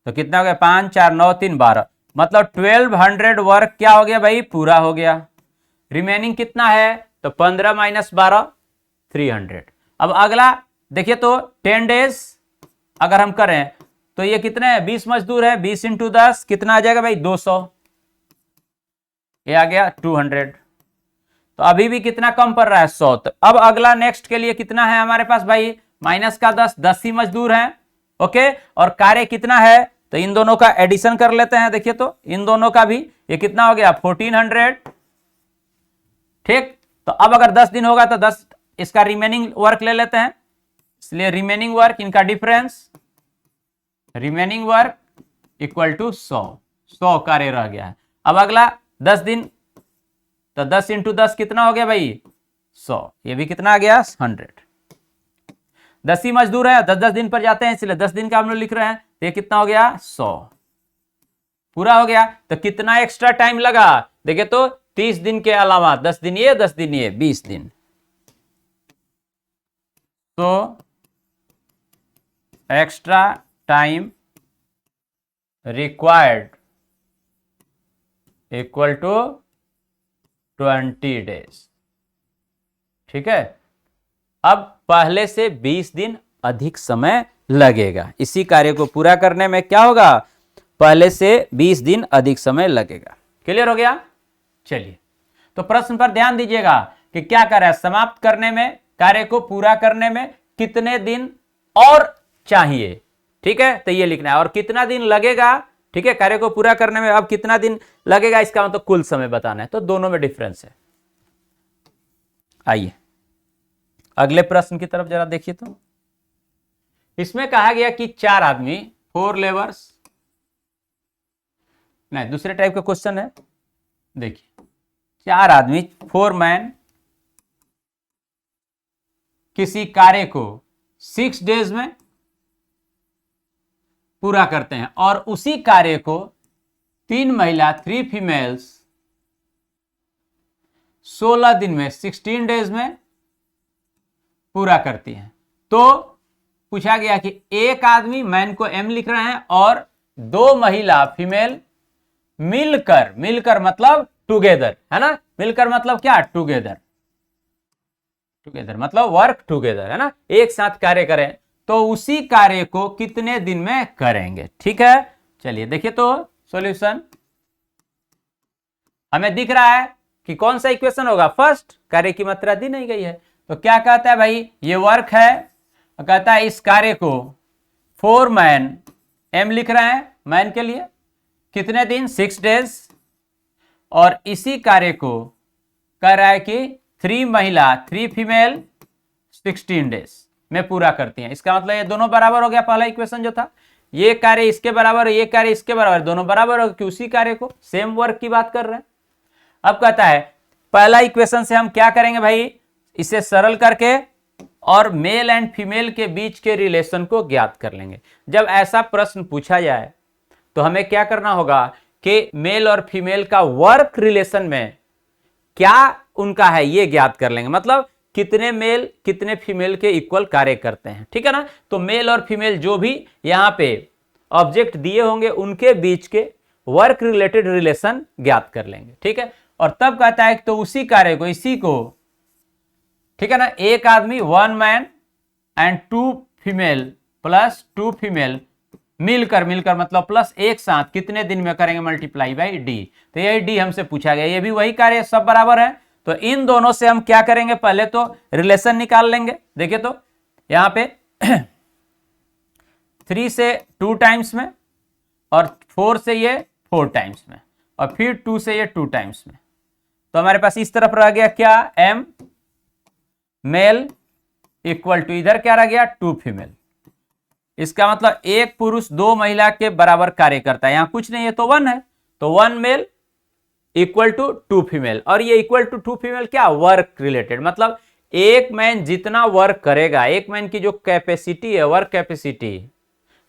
तो कितना हो गया? 5 4 9 3 12, मतलब 1200 वर्क क्या हो गया भाई? पूरा हो गया। रिमेनिंग कितना है? तो 15 माइनस 12, 300। अब अगला देखिए तो 10 डेज अगर हम करें तो ये कितने हैं? 20 मजदूर है, 20 इंटू 10 कितना आ जाएगा भाई? 200। ये आ गया 200। तो अभी भी कितना कम पड़ रहा है? 100। तो अब अगला नेक्स्ट के लिए कितना है हमारे पास भाई? माइनस का 10 ही मजदूर हैं। ओके, और कार्य कितना है? तो इन दोनों का एडिशन कर लेते हैं। देखिए तो इन दोनों का भी ये कितना हो गया? 1400। ठीक, तो अब अगर 10 दिन होगा तो 10 इसका रिमेनिंग वर्क ले लेते हैं, इसलिए रिमेनिंग वर्क, इनका difference, remaining work equal to 100 कार्य रह गया है। अब अगला 10 दिन, तो 10 इंटू 10 कितना हो गया भाई? 100। ये भी कितना आ गया? 100। 10 ही मजदूर है, 10-10 दिन पर जाते हैं, इसलिए 10 दिन का हम लोग लिख रहे हैं। तो ये कितना हो गया? 100 पूरा हो गया। तो कितना एक्स्ट्रा टाइम लगा? देखिए तो 30 दिन के अलावा 10 दिन ये, 10 दिन ये, 20 दिन। तो extra time required equal to 20 days. ठीक है, अब पहले से 20 दिन अधिक समय लगेगा। इसी कार्य को पूरा करने में क्या होगा? पहले से 20 दिन अधिक समय लगेगा। क्लियर हो गया? चलिए, तो प्रश्न पर ध्यान दीजिएगा कि क्या कर रहा है? समाप्त करने में, कार्य को पूरा करने में कितने दिन और चाहिए। ठीक है, तो ये लिखना है, और कितना दिन लगेगा। ठीक है, कार्य को पूरा करने में अब कितना दिन लगेगा, इसका मतलब कुल समय बताना है। तो दोनों में डिफरेंस है। आइए अगले प्रश्न की तरफ जरा देखिए तो इसमें कहा गया कि 4 आदमी, 4 लेबर्स, नहीं दूसरे टाइप का क्वेश्चन है। देखिए 4 आदमी, 4 मैन किसी कार्य को 6 डेज में पूरा करते हैं, और उसी कार्य को 3 महिला, 3 फीमेल्स 16 दिन में, 16 डेज में पूरा करती हैं। तो पूछा गया कि एक आदमी मैन को एम लिख रहे हैं और दो महिला फीमेल मिलकर, मिलकर मतलब टुगेदर, है ना, मिलकर मतलब क्या, टुगेदर, टुगेदर मतलब वर्क टुगेदर, है ना, एक साथ कार्य करें, तो उसी कार्य को कितने दिन में करेंगे। ठीक है, चलिए देखिए तो सॉल्यूशन हमें दिख रहा है कि कौन सा इक्वेशन होगा, फर्स्ट, कार्य की मात्रा दी नहीं गई है, तो क्या कहता है भाई, ये वर्क है, कहता है इस कार्य को 4 मैन, एम लिख रहे हैं मैन के लिए, कितने दिन, 6 डेज, और इसी कार्य को कह रहा है कि 3 महिला 3 फीमेल 16 डेज में पूरा करती हैं। इसका मतलब ये दोनों बराबर हो गया, पहला इक्वेशन जो था, ये कार्य इसके बराबर, ये कार्य इसके बराबर, दोनों बराबर हो, कि उसी कार्य को, सेम वर्क की बात कर रहे हैं। अब कहता है पहला इक्वेशन से हम क्या करेंगे भाई, इसे सरल करके और मेल एंड फीमेल के बीच के रिलेशन को ज्ञात कर लेंगे। जब ऐसा प्रश्न पूछा जाए तो हमें क्या करना होगा कि मेल और फीमेल का वर्क रिलेशन में क्या उनका है ये ज्ञात कर लेंगे, मतलब कितने मेल कितने फीमेल के इक्वल कार्य करते हैं। ठीक है ना, तो मेल और फीमेल जो भी यहां पे ऑब्जेक्ट दिए होंगे उनके बीच के वर्क रिलेटेड रिलेशन ज्ञात कर लेंगे। ठीक है, और तब कहता है कि तो उसी कार्य को, इसी को, ठीक है ना, एक आदमी 1 man and 2 female plus 2 female मिलकर, मिलकर मतलब प्लस एक साथ कितने दिन में करेंगे, मल्टीप्लाई बाई डी। तो यही डी हमसे पूछा गया, ये भी वही कार्य, सब बराबर है, तो इन दोनों से हम क्या करेंगे, पहले तो रिलेशन निकाल लेंगे। देखिए तो यहां पे 3 से 2 टाइम्स में, और 4 से ये 4 टाइम्स में, और फिर 2 से ये 2 टाइम्स में, तो हमारे पास इस तरफ रह गया क्या, एम मेल इक्वल टू, इधर क्या रह गया, 2 फीमेल। इसका मतलब एक पुरुष 2 महिला के बराबर कार्य करता है, यहां कुछ नहीं है तो 1 है, तो 1 मेल इक्वल टू 2 फीमेल, और ये इक्वल टू 2 फीमेल क्या, वर्क रिलेटेड, मतलब एक मैन जितना वर्क करेगा, एक मैन की जो कैपेसिटी है, वर्क कैपेसिटी,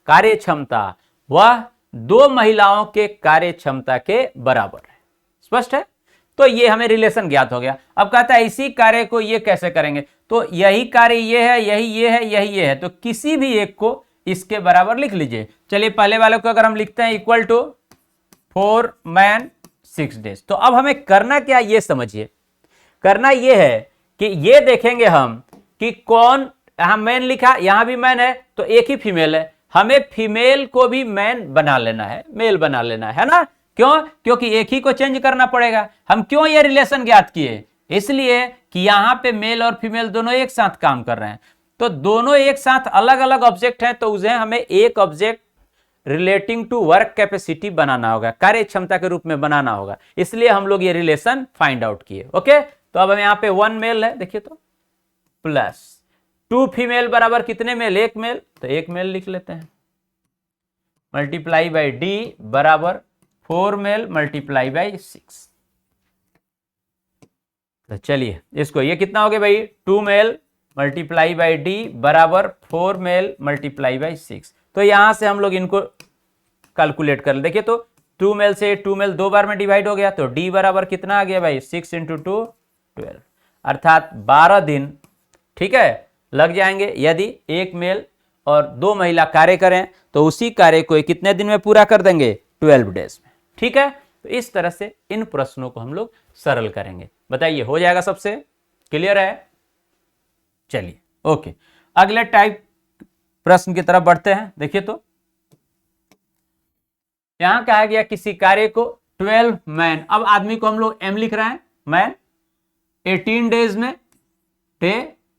कार्य क्षमता, वह 2 महिलाओं के कार्य क्षमता के बराबर है। स्पष्ट है, तो ये हमें रिलेशन ज्ञात हो गया। अब कहता है इसी कार्य को ये कैसे करेंगे, तो यही कार्य ये है, यही ये है, यही ये है, तो किसी भी एक को इसके बराबर लिख लीजिए। चलिए पहले वाले को अगर हम लिखते हैं इक्वल टू 4 मैन 6 डेज, तो अब हमें करना क्या, ये समझिए, करना ये है कि ये देखेंगे हम कि कौन, यहां मैन लिखा, यहां भी मैन है, तो एक ही फीमेल है, हमें फीमेल को भी मैन बना लेना है, मेल बना लेना है ना, क्यों, क्योंकि एक ही को चेंज करना पड़ेगा। हम क्यों ये रिलेशन ज्ञात किए, इसलिए कि यहां पे मेल और फीमेल दोनों एक साथ काम कर रहे हैं, तो दोनों एक साथ अलग अलग ऑब्जेक्ट हैं, तो उसे हमें एक object relating to work capacity बनाना होगा, कार्य क्षमता के रूप में बनाना होगा, इसलिए हम लोग ये रिलेशन फाइंड आउट किए। ओके, तो अब हम यहां पे 1 मेल है, देखिए तो, प्लस 2 फीमेल बराबर कितने मेल, 1 मेल, तो 1 मेल लिख लेते हैं, मल्टीप्लाई बाई डी बराबर 4 मेल मल्टीप्लाई बाई 6। तो चलिए इसको, ये कितना हो गया भाई, 2 मेल मल्टीप्लाई बाई डी बराबर 4 मेल मल्टीप्लाई बाई 6। तो यहां से हम लोग इनको कैलकुलेट कर ले, देखिए तो 2 मेल से 2 मेल 2 बार में डिवाइड हो गया, तो डी बराबर कितना आ गया भाई, 6 इंटू 2 12, अर्थात 12 दिन, ठीक है, लग जाएंगे यदि एक मेल और 2 महिला कार्य करें, तो उसी कार्य को कितने दिन में पूरा कर देंगे, 12 डेज में। ठीक है, तो इस तरह से इन प्रश्नों को हम लोग सरल करेंगे। बताइए हो जाएगा, सबसे क्लियर है। चलिए ओके, अगले टाइप प्रश्न की तरफ बढ़ते हैं। देखिए तो यहां कहा गया किसी कार्य को 12 मैन, अब आदमी को हम लोग एम लिख रहे हैं, मैन 18 डेज में डे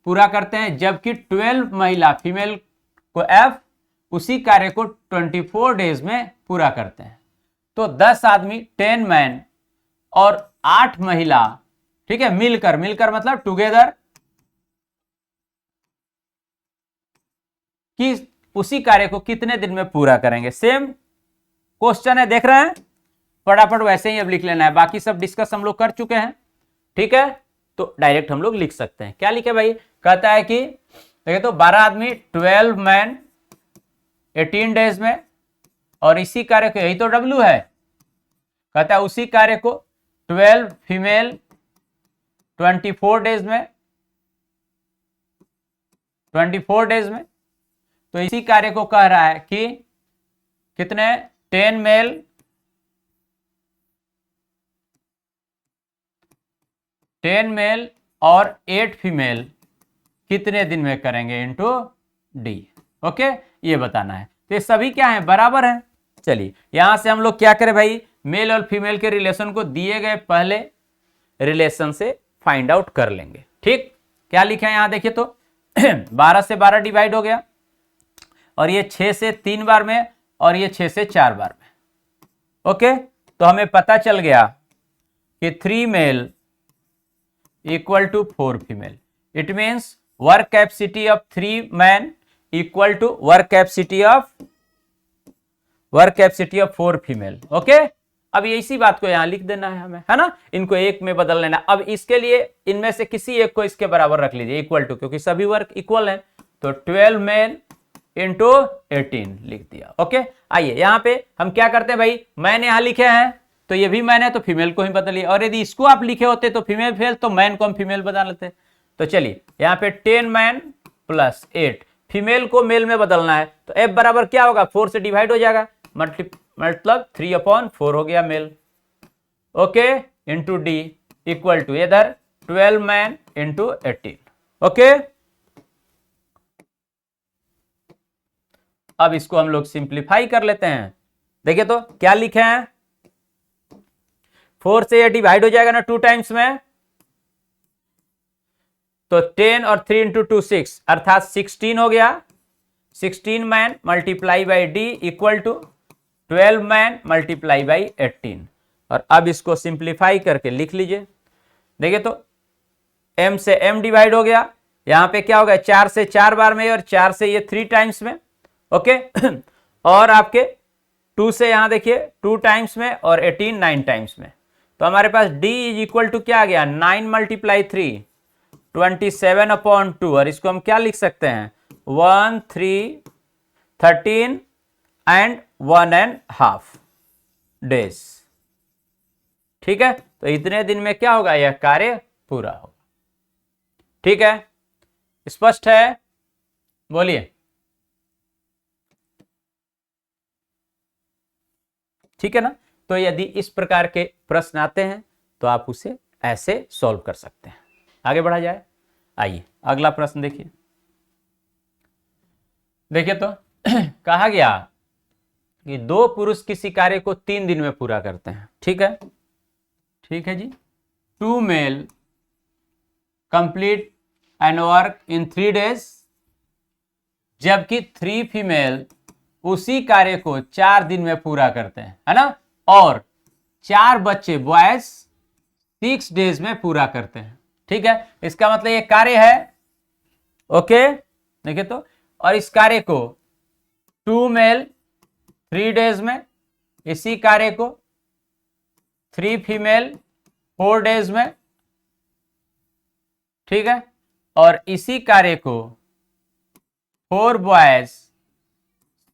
पूरा करते हैं, जबकि 12 महिला फीमेल को एफ उसी कार्य को 24 डेज में पूरा करते हैं। तो 10 आदमी 10 मैन और 8 महिला, ठीक है, मिलकर, मिलकर मतलब टुगेदर, कि उसी कार्य को कितने दिन में पूरा करेंगे। सेम क्वेश्चन है, देख रहे हैं, फटाफट वैसे ही अब लिख लेना है, बाकी सब डिस्कस हम लोग कर चुके हैं। ठीक है, तो डायरेक्ट हम लोग लिख सकते हैं। क्या लिखे भाई, कहता है कि देखिए तो 12 आदमी 12 मैन 18 डेज में, और इसी कार्य को, यही तो डब्ल्यू है, कहता है उसी कार्य को 12 फीमेल 24 डेज में, 24 डेज में। तो इसी कार्य को कह रहा है कि कितने 10 मेल 10 मेल और 8 फीमेल कितने दिन में करेंगे इनटू डी। ओके, ये बताना है। तो ये सभी क्या है, बराबर है। चलिए यहां से हम लोग क्या करें भाई, मेल और फीमेल के रिलेशन को दिए गए पहले रिलेशन से फाइंड आउट कर लेंगे। ठीक, क्या लिखा है यहां देखिए तो 12 से 12 डिवाइड हो गया, और ये 6 से 3 बार में, और ये 6 से 4 बार में। ओके, तो हमें पता चल गया कि 3 male equal to 4 female. It means work capacity of 3 man equal to work capacity of 4 female. Okay, अब इसी बात को यहां लिख देना है हमें, है ना, इनको एक में बदल लेना। अब इसके लिए इनमें से किसी एक को इसके बराबर रख लीजिए, इक्वल टू, क्योंकि सभी वर्क इक्वल है। तो 12 मेल इंटू 18 लिख दिया। ओके, आइए यहां पे हम क्या करते हैं भाई, मैंने यहां लिखे हैं तो ये भी मैन है तो फीमेल को ही बदलिए, और यदि इसको आप लिखे होते तो फीमेल फेल, तो मैन को हम फीमेल बदल लेते। तो चलिए यहां पे 10 मैन प्लस 8 फीमेल को मेल में बदलना है, तो F बराबर क्या होगा, 4 से डिवाइड हो जाएगा, मतलब 3/4 हो गया male. Okay, into D equal to इधर 12 मैन इंटू 18। ओके, अब इसको हम लोग सिंप्लीफाई कर लेते हैं। देखिए तो क्या लिखे हैं, 4 से ये डिवाइड हो जाएगा ना 2 टाइम्स में, तो 10 और 3 इंटू 2 6, अर्थात 16 हो गया। 16 man multiply by D equal to 12 man multiply by 18। और अब इसको सिंप्लीफाई करके लिख लीजिए। देखिए तो m से m डिवाइड हो गया, यहां पे क्या हो गया, 4 से 4 बार में, और 4 से ये 3 टाइम्स में। ओके और आपके 2 से यहां देखिए 2 टाइम्स में, और 18 9 टाइम्स में। तो हमारे पास d इज इक्वल टू क्या आ गया, 9 मल्टीप्लाई 3 27/2, और इसको हम क्या लिख सकते हैं, 1 3 13 एंड 1.5 डेज। ठीक है, तो इतने दिन में क्या होगा, यह कार्य पूरा होगा। ठीक है, स्पष्ट है, बोलिए। ठीक है ना, तो यदि इस प्रकार के प्रश्न आते हैं तो आप उसे ऐसे सॉल्व कर सकते हैं। आगे बढ़ा जाए, आइए अगला प्रश्न देखिए। देखिए तो कहा गया कि 2 पुरुष किसी कार्य को 3 दिन में पूरा करते हैं। ठीक है, ठीक है जी। 2 male complete an work in 3 days, जबकि 3 फीमेल उसी कार्य को 4 दिन में पूरा करते हैं, है ना, और 4 बच्चे बॉयज 6 डेज में पूरा करते हैं। ठीक है, इसका मतलब ये कार्य है। ओके, देखिए तो, और इस कार्य को 2 मेल 3 डेज में, इसी कार्य को 3 फीमेल 4 डेज में। ठीक है, और इसी कार्य को 4 बॉयज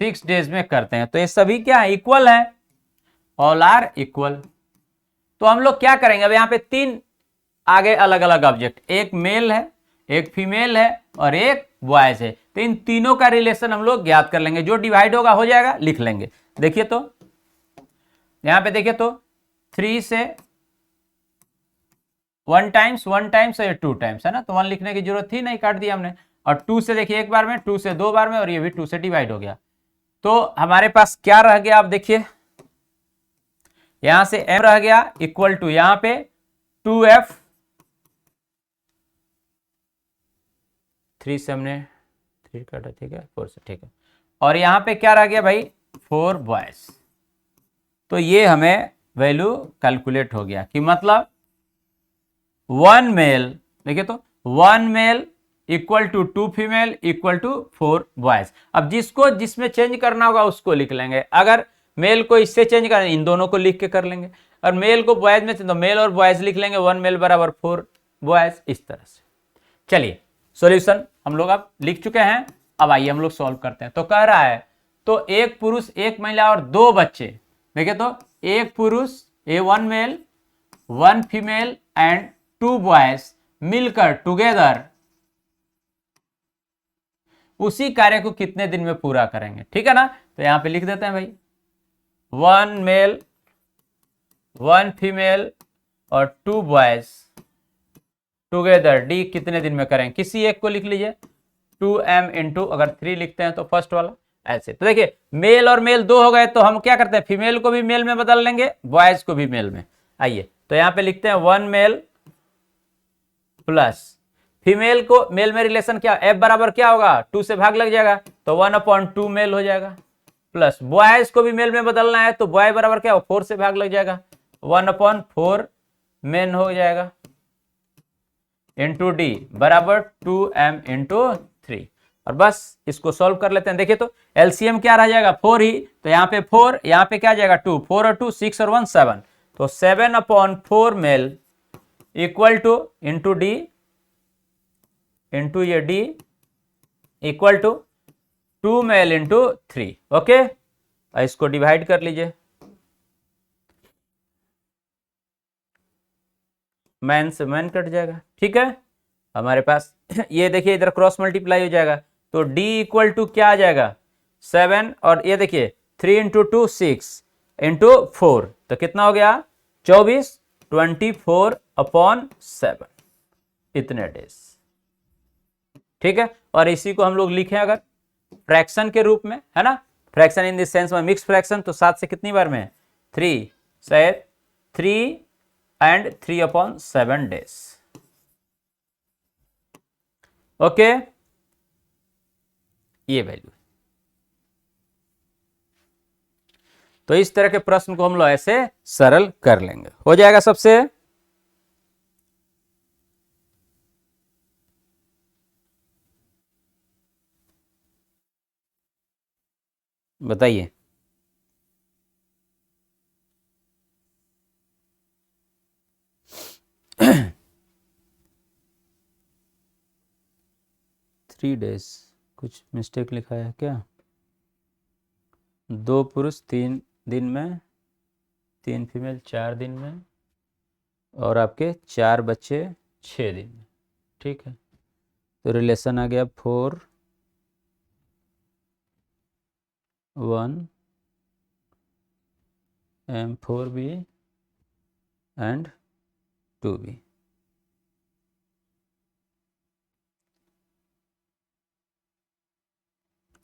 6 डेज में करते हैं। तो ये सभी क्या है, इक्वल है, ऑल आर इक्वल। तो हम लोग क्या करेंगे, अब यहां पे 3 आगे अलग अलग ऑब्जेक्ट, एक मेल है, एक फीमेल है, और एक बॉयज है। तो इन तीनों का रिलेशन हम लोग ज्ञात कर लेंगे, जो डिवाइड होगा हो जाएगा, लिख लेंगे। देखिए तो यहां पे देखिए तो 3 से 1 टाइम्स और 2 टाइम्स, है ना, तो 1 लिखने की जरूरत थी नहीं, काट दिया हमने। और 2 से देखिए 1 बार में, 2 से 2 बार में, और ये भी 2 से डिवाइड हो गया। तो हमारे पास क्या रह गया, आप देखिए यहां से m रह गया इक्वल टू यहां पे 2f, 3 से हमने 3 काटा, ठीक है, 4 से, ठीक है, और यहां पे क्या रह गया भाई, 4 बॉयज। तो ये हमें वैल्यू कैलकुलेट हो गया कि मतलब 1 मेल, देखिए तो 1 male equal to 2 female equal to 4 boys. अब जिसको जिसमें चेंज करना होगा उसको लिख लेंगे। अगर मेल को इससे चेंज करना, इन दोनों को लिख के कर लेंगे, और मेल को बॉयज में तो मेल और बॉयज लिख लेंगे, 1 मेल बराबर 4 बॉयज, इस तरह से। चलिए सॉल्यूशन हम लोग अब लिख चुके हैं, अब आइए हम लोग सॉल्व करते हैं। तो कह रहा है तो 1 पुरुष 1 महिला और 2 बच्चे, देखिए तो 1 पुरुष 1 मेल 1 फीमेल एंड 2 बॉयज मिलकर टुगेदर उसी कार्य को कितने दिन में पूरा करेंगे, ठीक है ना। तो यहां पे लिख देते हैं भाई 1 मेल 1 फीमेल और 2 बॉयज टुगेदर डी कितने दिन में करेंगे, किसी एक को लिख लीजिए 2m इंटू, अगर 3 लिखते हैं तो फर्स्ट वाला ऐसे। तो देखिए मेल और मेल 2 हो गए, तो हम क्या करते हैं फीमेल को भी मेल में बदल लेंगे, बॉयज को भी मेल में। आइए तो यहां पे लिखते हैं 1 मेल प्लस फीमेल को मेल में रिलेशन क्या, एफ बराबर क्या होगा 2 से भाग लग जाएगा तो 1/2 मेल हो जाएगा, प्लस बॉयज को भी मेल में बदलना है तो बॉय बराबर क्या हो 4 से भाग लग जाएगा 1/4 मेन हो जाएगा, इंटू डी बराबर 2m इंटू 3। और बस इसको सॉल्व कर लेते हैं। देखिए तो एलसीएम क्या रह जाएगा 4 ही, तो यहाँ पे 4, यहाँ पे क्या जाएगा 2, 4 और 2 6 और 1 7, तो 7/4 male equal to into D into ये D equal to 2 male into 3। Okay, इसको डिवाइड कर लीजिए, मैन से मैन कट जाएगा, ठीक है। हमारे पास ये देखिए इधर क्रॉस मल्टीप्लाई हो जाएगा तो d इक्वल टू क्या आ जाएगा 7, और ये देखिए 3 इंटू 2 6 इंटू 4, तो कितना हो गया 24, 24/7 इतने डेज, ठीक है। और इसी को हम लोग लिखें अगर फ्रैक्शन के रूप में, है ना, फ्रैक्शन इन दिस सेंस में मिक्स फ्रैक्शन, तो 7 से कितनी बार में 3 शायद 3 एंड 3/7 डेज। ओके, ये वैल्यू। तो इस तरह के प्रश्न को हम लोग ऐसे सरल कर लेंगे, हो जाएगा सबसे। बताइए थ्री डेज कुछ मिस्टेक लिखा है क्या, 2 पुरुष 3 दिन में, 3 फीमेल 4 दिन में, और आपके 4 बच्चे 6 दिन में, ठीक है। तो रिलेशन आ गया 4 1 M4B एंड 2B।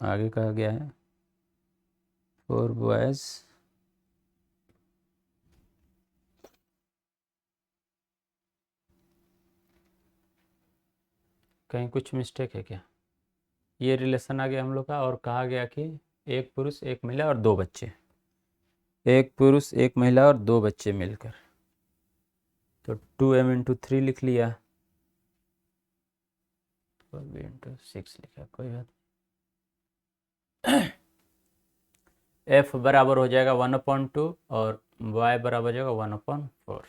आगे कहा गया है 4 बॉयज कहीं कुछ मिस्टेक है क्या, ये रिलेशन आ गया हम लोग का, और कहा गया कि 1 पुरुष 1 महिला और 2 बच्चे, 1 पुरुष 1 महिला और 2 बच्चे मिलकर, तो 2m इंटू 3 लिख लिया, 12b इंटू 6 लिखा, कोई बात। f बराबर हो जाएगा 1/2 और y बराबर हो जाएगा 1/4।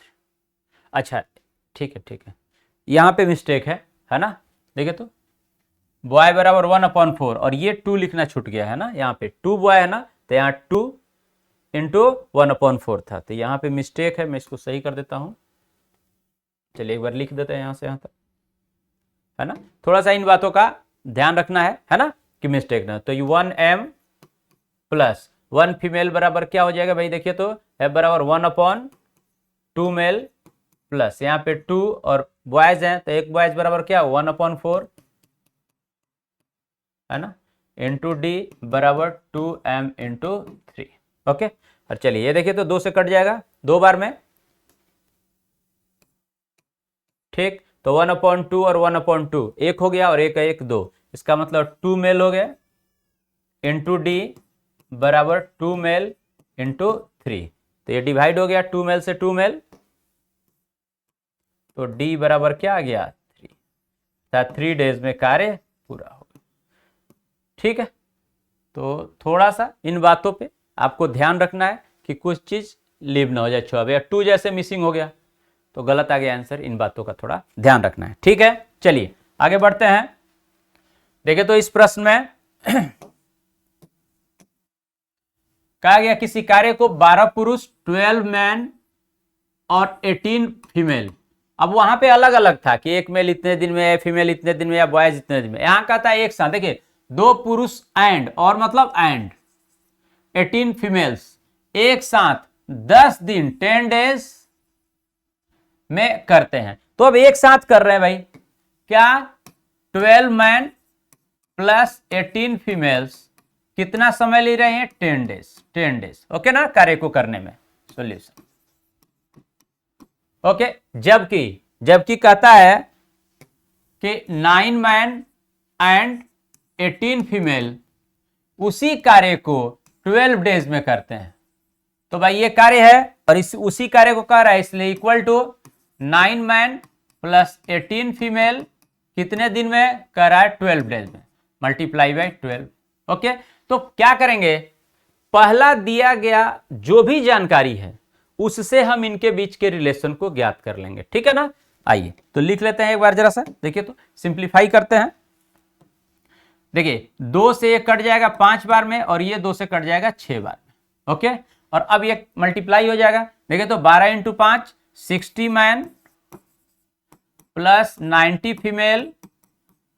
अच्छा ठीक है, ठीक है, यहाँ पे मिस्टेक है ना। देखिए तो y बराबर 1/4 और ये 2 लिखना छूट गया है ना, यहाँ पे 2 बॉय है ना, तो यहाँ 2 इंटू 1/4 था, तो यहाँ पे मिस्टेक है, मैं इसको सही कर देता हूँ। चलिए एक बार लिख देते हैं यहाँ से यहाँ तक, है ना। थोड़ा सा इन बातों का ध्यान रखना है ना, कि मिस्टेक ना। तो ये 1m प्लस 1 फीमेल बराबर क्या हो जाएगा भाई, देखिए तो f बराबर 1/2 मेल प्लस यहाँ पे 2 और बॉयज हैं तो एक बॉयज बराबर क्या 1/4, है ना, इंटू डी बराबर 2m इंटू 3। ओके, और चलिए ये देखिए तो 2 से कट जाएगा 2 बार में, ठीक। तो 1/2 और 1/2 एक हो गया और एक 2, इसका मतलब 2 मेल हो गया, इंटू डी बराबर 2 मेल इंटू 3, तो ये डिवाइड हो गया 2 मेल से 2 मेल, तो डी बराबर क्या आ गया 3, 3 डेज में कार्य पूरा हो गया, ठीक है। तो थोड़ा सा इन बातों पे आपको ध्यान रखना है कि कुछ चीज लीव ना हो जाए, 6 या 2 जैसे मिसिंग हो गया तो गलत आ गया आंसर, इन बातों का थोड़ा ध्यान रखना है, ठीक है। चलिए आगे बढ़ते हैं। देखिए तो इस प्रश्न में कहा गया किसी कार्य को 12 पुरुष 12 मैन और 18 फीमेल, अब वहां पे अलग अलग था कि एक मेल इतने दिन में, फीमेल इतने दिन में, या बॉयज इतने दिन में, यहां का था एक साथ। देखिए दो पुरुष एंड, और मतलब एंड 18 फीमेल्स एक साथ 10 दिन 10 डेज में करते हैं। तो अब एक साथ कर रहे हैं भाई, क्या 12 मैन प्लस 18 फीमेल्स कितना समय ले रहे हैं? 10 डेज। 10 डेज ओके ना, कार्य को करने में। Solution okay. जबकि कहता है कि 9 मैन एंड 18 फीमेल उसी कार्य को 12 डेज में करते हैं। तो भाई ये कार्य है और उसी कार्य को कर रहा है, इसलिए equal to 9 man plus 18 female कितने दिन में कर रहा है? 12 डेज में, मल्टीप्लाई बाय 12। ओके, तो क्या करेंगे, पहला दिया गया जो भी जानकारी है उससे हम इनके बीच के रिलेशन को ज्ञात कर लेंगे। ठीक है ना, आइए तो लिख लेते हैं एक बार जरा सा, देखिए तो सिंप्लीफाई करते हैं। देखिए 2 से ये कट जाएगा 5 बार में और ये 2 से कट जाएगा 6 बार में। ओके, और अब ये मल्टीप्लाई हो जाएगा। देखिए तो 12 into 5 60 man plus 90 female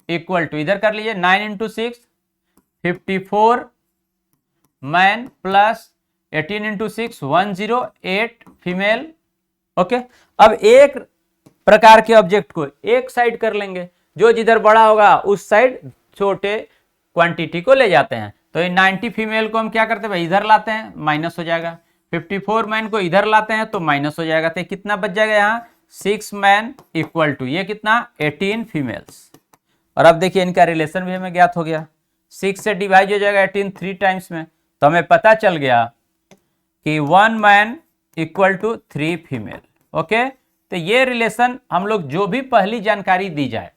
equal to, इधर कर लीजिए 9 into 6 54 man plus 18 into 6 108 female. Okay, अब एक प्रकार के ऑब्जेक्ट को एक साइड कर लेंगे, जो जिधर बड़ा होगा उस साइड छोटे क्वांटिटी को ले जाते हैं। तो ये 90 फीमेल को हम क्या करते हैं भाई, इधर लाते हैं, माइनस हो जाएगा। 54 मैन को इधर लाते हैं तो माइनस हो जाएगा। तो कितना बच जाएगा यहाँ 6 मैन इक्वल टू ये कितना 18 फीमेल्स। और अब देखिए इनका रिलेशन भी हमें ज्ञात हो गया, 6 से डिवाइड हो जाएगा 18 3 टाइम्स में, तो हमें पता चल गया कि 1 man equal to 3 female. Okay, तो ये रिलेशन हम लोग जो भी पहली जानकारी दी जाए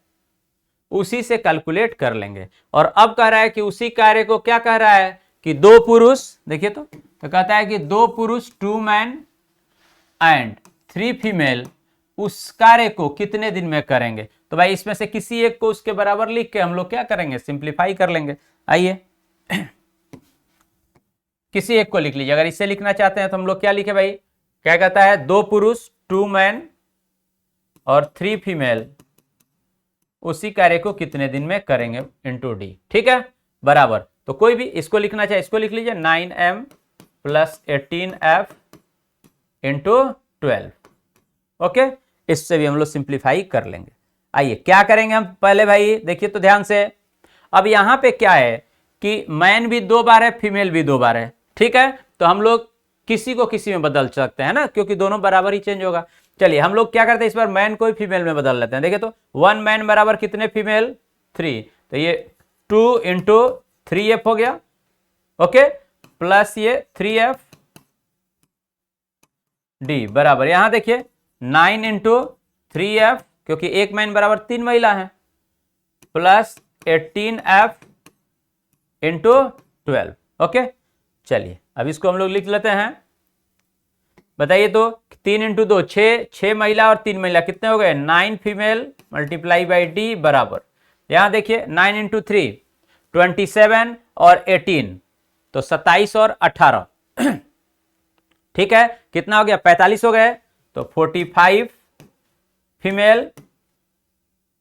उसी से कैलकुलेट कर लेंगे। और अब कह रहा है कि उसी कार्य को क्या कह रहा है कि 2 पुरुष, देखिए तो कहता है कि 2 पुरुष 2 मैन एंड 3 फीमेल उस कार्य को कितने दिन में करेंगे। तो भाई इसमें से किसी एक को उसके बराबर लिख के हम लोग क्या करेंगे, सिंप्लीफाई कर लेंगे। आइए किसी एक को लिख लीजिए। अगर इसे लिखना चाहते हैं तो हम लोग क्या लिखे भाई, क्या कहता है 2 पुरुष 2 मैन और 3 फीमेल उसी कार्य को कितने दिन में करेंगे इंटू डी। ठीक है, बराबर, तो कोई भी इसको लिखना चाहे इसको लिख लीजिए 9m plus 18f into 12। Okay, इससे भी हम लोग सिंप्लीफाई कर लेंगे। आइए क्या करेंगे हम पहले भाई, देखिए तो ध्यान से। अब यहां पे क्या है कि मैन भी 2 बार है, फीमेल भी 2 बार है। ठीक है, तो हम लोग किसी को किसी में बदल सकते हैं ना, क्योंकि दोनों बराबर ही चेंज होगा। चलिए हम लोग क्या करते हैं, इस बार मैन को ही फीमेल में बदल लेते हैं। देखिए तो 1 मैन बराबर कितने फीमेल 3, तो ये 2 इंटू 3f हो गया। ओके, प्लस ये 3f डी बराबर, यहां देखिए 9 इंटू 3f क्योंकि एक मैन बराबर 3 महिला है, प्लस 18f इंटू 12। ओके, चलिए अब इसको हम लोग लिख लेते हैं। बताइए तो 3 इंटू 2 6 महिला और 3 महिला कितने हो गए 9 फीमेल मल्टीप्लाई बाई डी बराबर, यहां देखिए 9 इंटू 3 27 और 18 तो 27 और 18 ठीक है, कितना हो गया 45 हो गए, तो 45 फीमेल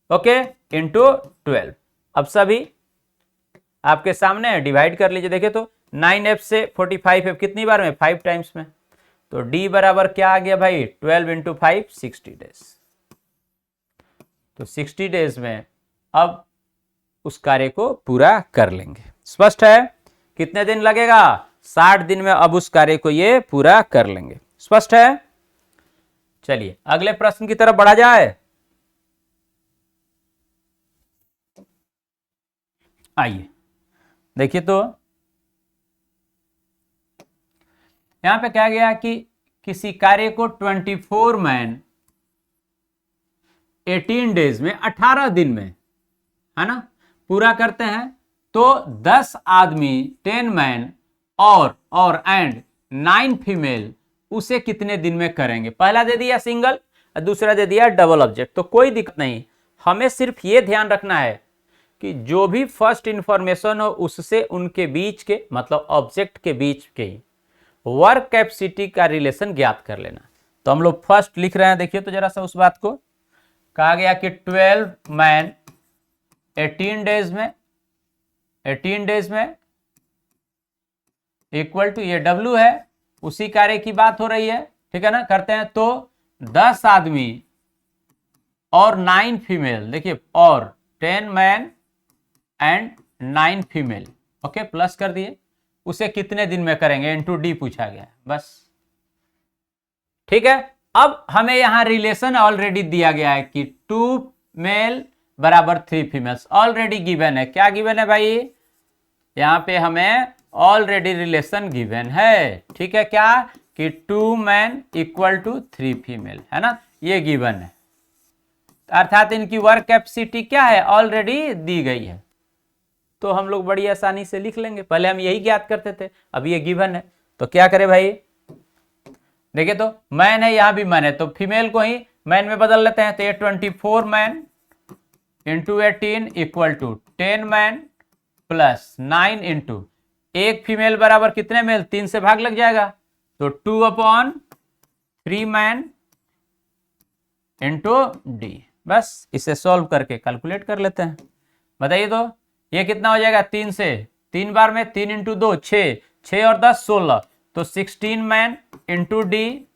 ओके इंटू 12। अब सभी आपके सामने डिवाइड कर लीजिए। देखिए तो 9f से 45f कितनी बार में 5 टाइम्स में, तो d बराबर क्या आ गया भाई 12 इंटू 5 60 डेज। तो 60 डेज में अब उस कार्य को पूरा कर लेंगे। स्पष्ट है, कितने दिन लगेगा 60 दिन में अब उस कार्य को ये पूरा कर लेंगे। स्पष्ट है, चलिए अगले प्रश्न की तरफ बढ़ा जाए। आइए देखिए तो यहां पे क्या गया कि किसी कार्य को 24 मैन 18 डेज में 18 दिन में है ना पूरा करते हैं, तो 10 आदमी 10 मैन और एंड 9 फीमेल उसे कितने दिन में करेंगे। पहला दे दिया सिंगल, दूसरा दे दिया डबल ऑब्जेक्ट, तो कोई दिक्कत नहीं। हमें सिर्फ ये ध्यान रखना है कि जो भी फर्स्ट इंफॉर्मेशन हो उससे उनके बीच के मतलब ऑब्जेक्ट के बीच के वर्क कैपेसिटी का रिलेशन ज्ञात कर लेना। तो हम लोग फर्स्ट लिख रहे हैं, देखिए तो जरा सा उस बात को। कहा गया कि 12 मैन 18 डेज में 18 डेज में इक्वल टू, ये W है, उसी कार्य की बात हो रही है, ठीक है ना, करते हैं। तो 10 आदमी और 9 फीमेल, देखिए, और 10 man and 9 female, okay, plus कर दिए, उसे कितने दिन में करेंगे, इनटू डी पूछा गया, बस, ठीक है। अब हमें यहां रिलेशन ऑलरेडी दिया गया है कि 2 मेल बराबर 3 फीमेल्स, ऑलरेडी गिवन है। क्या गिवन है भाई, यहां पे हमें ऑलरेडी रिलेशन गिवन है, ठीक है, क्या कि 2 मैन इक्वल टू 3 फीमेल, है ना, ये गिवन है, अर्थात इनकी वर्क कैपेसिटी क्या है, ऑलरेडी दी गई है। तो हम लोग बड़ी आसानी से लिख लेंगे, पहले हम यही ज्ञात करते थे, अब ये गिवन है, तो क्या करें भाई, देखिए, तो मैन है, यहां भी मैन है, तो फीमेल को ही मैन में बदल लेते हैं, तो ये 24 man into 18 equal to 10 man plus 9 into, एक फीमेल बराबर कितने मेल, 3 से भाग लग जाएगा, तो 2/3 मैन इंटू डी, बस इसे सॉल्व करके कैलकुलेट कर लेते हैं। बताइए तो ये कितना हो जाएगा, 3 से 3 बार में 3 इंटू 2 6, 6 और 10 16, तो 16 मैन इंटू डी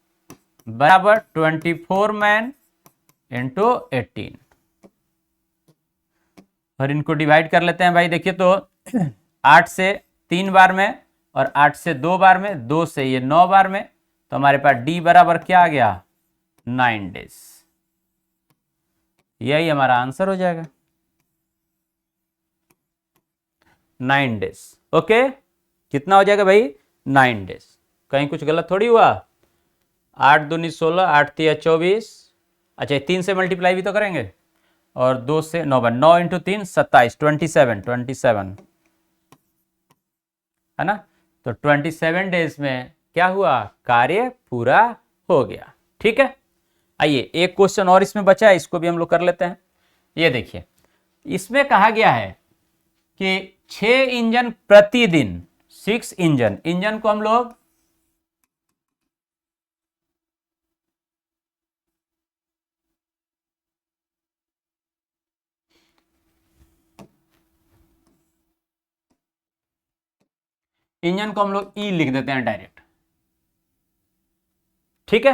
बराबर 24 मैन इंटू 18, और इनको डिवाइड कर लेते हैं भाई। देखिए तो 8 से 3 बार में और 8 से 2 बार में, 2 से ये 9 बार में, तो हमारे पास डी बराबर क्या आ गया, 9 डेज, यही हमारा आंसर हो जाएगा, 9 डेज, ओके। कितना हो जाएगा भाई, 9 डेज, कहीं कुछ गलत थोड़ी हुआ, 8 दूनी 16, 8 तिया 24, अच्छा 3 से मल्टीप्लाई भी तो करेंगे, और 2 से 9 बार, 9 इंटू 3 27, 27 है ना, तो 27 डेज में क्या हुआ, कार्य पूरा हो गया, ठीक है। आइए एक क्वेश्चन और इसमें बचा है, इसको भी हम लोग कर लेते हैं। ये देखिए, इसमें कहा गया है कि 6 इंजन प्रतिदिन, 6 इंजन, इंजन को हम लोग ई लिख देते हैं डायरेक्ट, ठीक है,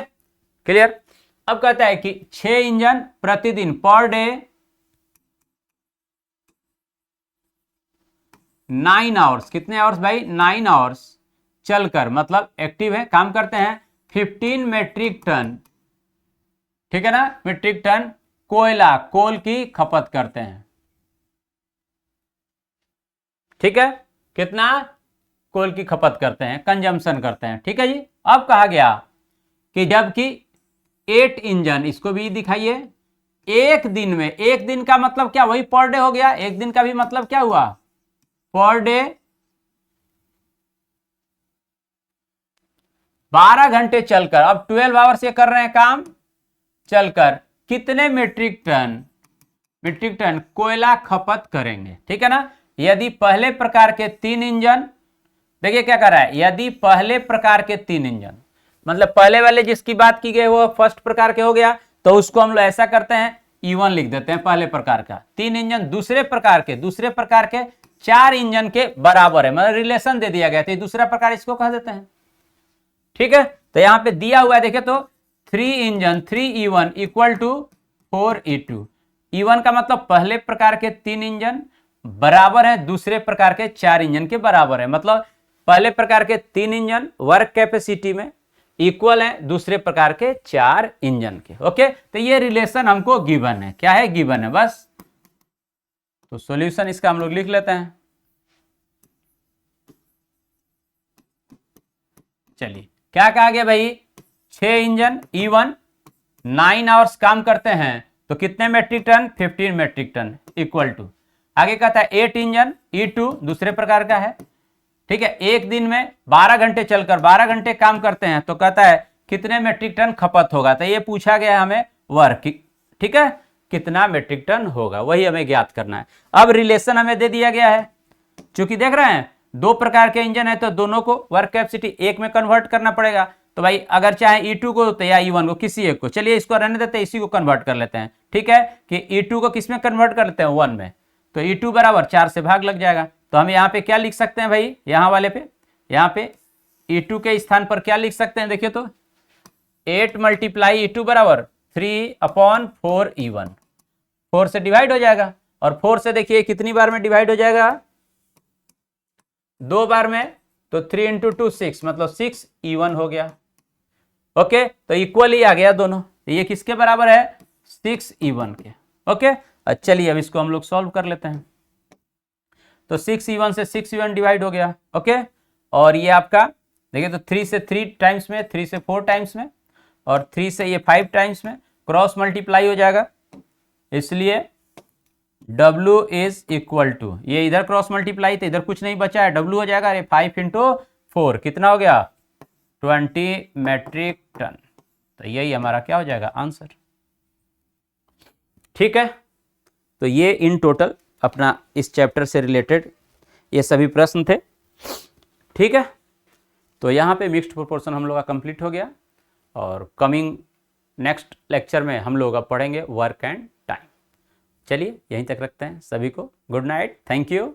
क्लियर। अब कहता है कि 6 इंजन प्रतिदिन, पर डे 9 आवर्स, कितने आवर्स भाई, 9 आवर्स चलकर, मतलब एक्टिव है, काम करते हैं, 15 मेट्रिक टन, ठीक है ना, मेट्रिक टन कोयला, कोल की खपत करते हैं, ठीक है, कितना कोल की खपत करते हैं, कंजम्पशन करते हैं, ठीक है जी। अब कहा गया कि जबकि 8 इंजन, इसको भी दिखाइए, एक दिन में, एक दिन का मतलब क्या, वही पर डे हो गया, एक दिन का भी मतलब क्या हुआ, पर डे 12 घंटे चलकर, अब 12 आवर्स ये कर रहे हैं काम, चलकर कितने मेट्रिक टन कोयला खपत करेंगे, ठीक है ना। यदि पहले प्रकार के 3 इंजन, देखिए क्या कर रहा है, यदि पहले प्रकार के 3 इंजन, मतलब पहले वाले जिसकी बात की गई वो फर्स्ट प्रकार के हो गया, तो उसको हम लोग ऐसा करते हैं, E1 लिख देते हैं पहले प्रकार का, 3 इंजन दूसरे प्रकार के 4 इंजन के बराबर है, मतलब रिलेशन दे दिया गया, तो दूसरा प्रकार इसको कह देते हैं, ठीक है। तो यहां पे दिया हुआ है, देखे तो 3 engine 3E1 equal to 4E2, E1 का मतलब पहले प्रकार के 3 इंजन बराबर है दूसरे प्रकार के 4 इंजन के बराबर है, मतलब पहले प्रकार के 3 इंजन वर्क कैपेसिटी में इक्वल है दूसरे प्रकार के 4 इंजन के, ओके। तो ये रिलेशन हमको गिवन है, क्या है, गिवन है, बस। तो सॉल्यूशन इसका हम लोग लिख लेते हैं, चलिए क्या कहा गया भाई, 6 इंजन E1 9 आवर्स काम करते हैं, तो कितने metric ton, 15 metric ton equal to, आगे कहता है 8 इंजन E2 दूसरे प्रकार का है, ठीक है, एक दिन में 12 घंटे चलकर 12 घंटे काम करते हैं, तो कहता है कितने मेट्रिक टन खपत होगा, तो ये पूछा गया हमें वर्क, ठीक है, कितना मेट्रिक टन होगा, वही हमें ज्ञात करना है। अब रिलेशन हमें दे दिया गया है, चूंकि देख रहे हैं 2 प्रकार के इंजन है, तो दोनों को वर्क कैपेसिटी एक में कन्वर्ट करना पड़ेगा, तो भाई अगर चाहे E2 को तो या E1 को, किसी एक को, चलिए इसको रहने देते हैं, इसी को कन्वर्ट कर लेते हैं, ठीक है, कि E2 को किस में कन्वर्ट कर लेते हैं, 1 में, तो E2 बराबर 4 से भाग लग जाएगा। तो हम यहाँ पे क्या लिख सकते हैं भाई, यहाँ वाले पे, यहाँ पे E2 के स्थान पर क्या लिख सकते हैं, देखिए तो 8 मल्टीप्लाई E2 बराबर 3/4E1, 4 से डिवाइड हो जाएगा, और 4 से देखिए कितनी बार में डिवाइड हो जाएगा, 2 बार में, तो 3 × 2 6, मतलब 6E1 हो गया। ओके, तो इक्वल ही आ गया दोनों, ये किसके बराबर है, 6E1 के। ओके, चलिए अब इसको हम लोग सॉल्व कर लेते हैं। तो 6E1 से 6E1 डिवाइड हो गया। ओके, और ये आपका देखिए तो 3 से 3 टाइम्स में, 3 से 4 टाइम्स में, और 3 से ये 5 टाइम्स में, क्रॉस मल्टीप्लाई हो जाएगा, इसलिए W इज इक्वल टू, ये इधर क्रॉस मल्टीप्लाई, तो इधर कुछ नहीं बचा है, W हो जाएगा, अरे 5 × 4 कितना हो गया, 20 मेट्रिक टन। तो यही हमारा क्या हो जाएगा, आंसर। ठीक है, तो ये इन टोटल अपना इस चैप्टर से रिलेटेड ये सभी प्रश्न थे। ठीक है, तो यहाँ पे मिक्स्ड प्रोपोर्शन हम लोग का कंप्लीट हो गया, और कमिंग नेक्स्ट लेक्चर में हम लोग अब पढ़ेंगे वर्क एंड टाइम। चलिए यहीं तक रखते हैं, सभी को गुड नाइट, थैंक यू।